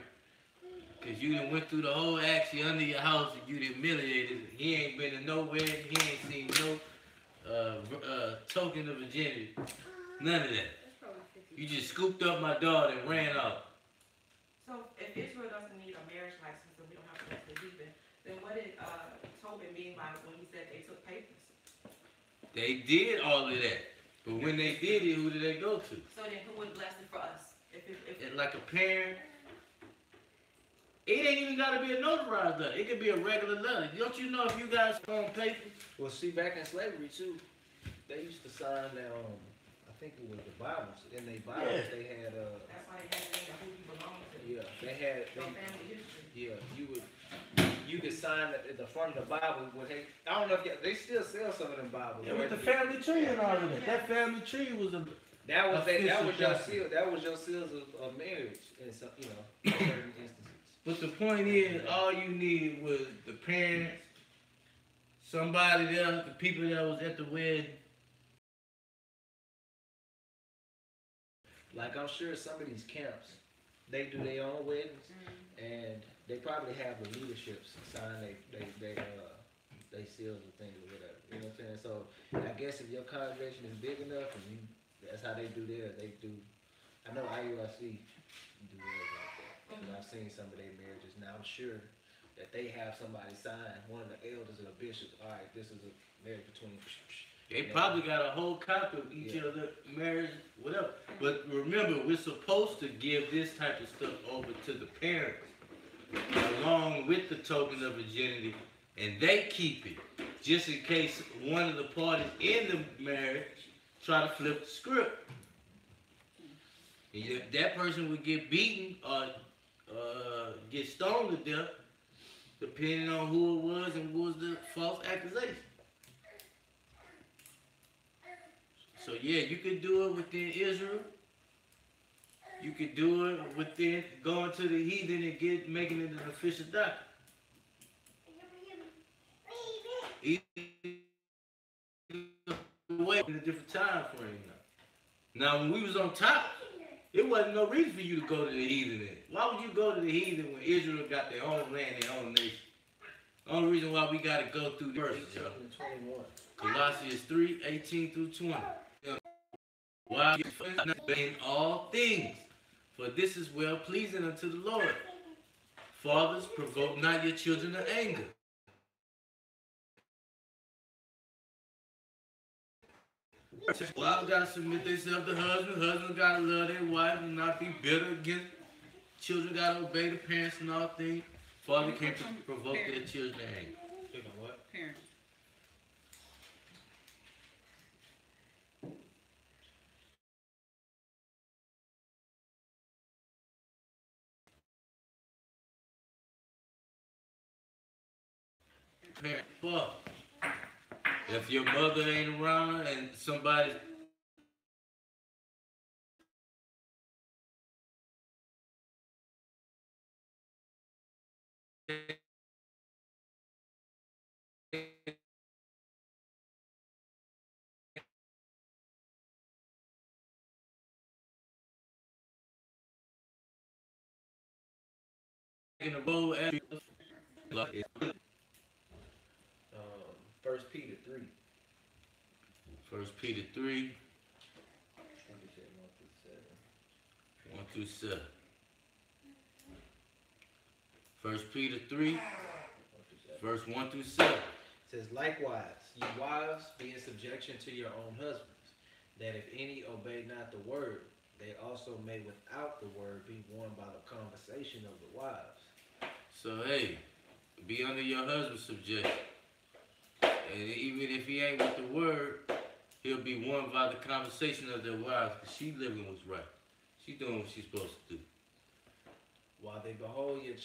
Speaker 1: Cause you done went through the whole action under your house and you done humiliated. He ain't been to nowhere. He ain't seen no token of virginity. None of that.
Speaker 4: That's probably 50.
Speaker 1: You just scooped up my daughter and ran off.
Speaker 3: So if Israel doesn't need a marriage license and we don't have to go to the heathen, then what did Tobin mean by when he said they took papers?
Speaker 1: They did all of that. But when they did it, who did they go to?
Speaker 3: So then who would bless it for us? If
Speaker 1: And like a parent, It ain't even gotta be a notarized letter. It could be a regular letter. Don't you know if you guys on paper?
Speaker 2: Well, see, back in slavery too, they used to sign their I think it was the Bibles. In their Bibles,
Speaker 1: Yeah.
Speaker 2: they had
Speaker 3: That's why you have to know who you belong to.
Speaker 2: yeah, they had
Speaker 3: Your family history.
Speaker 2: yeah, you could sign at the front of the Bible with I don't know if they still sell some of them Bibles.
Speaker 1: Yeah, with the family tree and all of that. That family tree was a
Speaker 2: That was your
Speaker 1: Official
Speaker 2: seal. That was your seals of marriage in some, in certain instances.
Speaker 1: But the point is, all you need was the parents, somebody there, the people that was at the wedding.
Speaker 2: Like I'm sure some of these camps, they do their own weddings, and they probably have the leaderships sign they seals and things or whatever. You know what I'm saying? So I guess if your congregation is big enough, and that's how they do theirs. They do. I know IURC do theirs like that. And I've seen some of their marriages. Now I'm sure that they have somebody sign, one of the elders or the bishops. All right, this is a marriage between.
Speaker 1: They probably got a whole copy of each other marriage, whatever. But remember, we're supposed to give this type of stuff over to the parents, along with the token of virginity, and they keep it, just in case one of the parties in the marriage try to flip the script. And if that person would get beaten or get stoned to death, depending on who it was and what was the false accusation. So yeah, you could do it within Israel. You could do it within going to the heathen and making it an official document. Either way, in a different time frame now. Now, when we was on top, it wasn't no reason for you to go to the heathen then. Why would you go to the heathen when Israel got their own land, their own nation? The only reason why we got to go through the verses, y'all.
Speaker 2: 21.
Speaker 1: Colossians 3:18 through 20. While you in all things, for this is well pleasing unto the Lord. Fathers, provoke not your children to anger. Wives gotta submit themselves to husbands. Husbands gotta love their wife and not be bitter against. Children gotta obey the parents in all things. Father can't provoke their children to anger.
Speaker 2: You know what?
Speaker 5: Parents.
Speaker 1: Parent, fuck. If your mother ain't around and somebody in the bowl,
Speaker 2: First Peter 3.
Speaker 1: 1 Peter 3,
Speaker 2: I think it said 1 through 7.
Speaker 1: 1 through 7. 1 Peter 3,
Speaker 2: 1 through 7.
Speaker 1: verse 1 through 7.
Speaker 2: It says, likewise, ye wives, be in subjection to your own husbands, that if any obey not the word, they also may without the word be won by the conversation of the wives.
Speaker 1: So hey, be under your husband's subjection. And even if he ain't with the word, he'll be won by the conversation of their wives, because she living what's right. She doing what she's supposed to do.
Speaker 2: While they behold your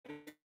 Speaker 2: wedding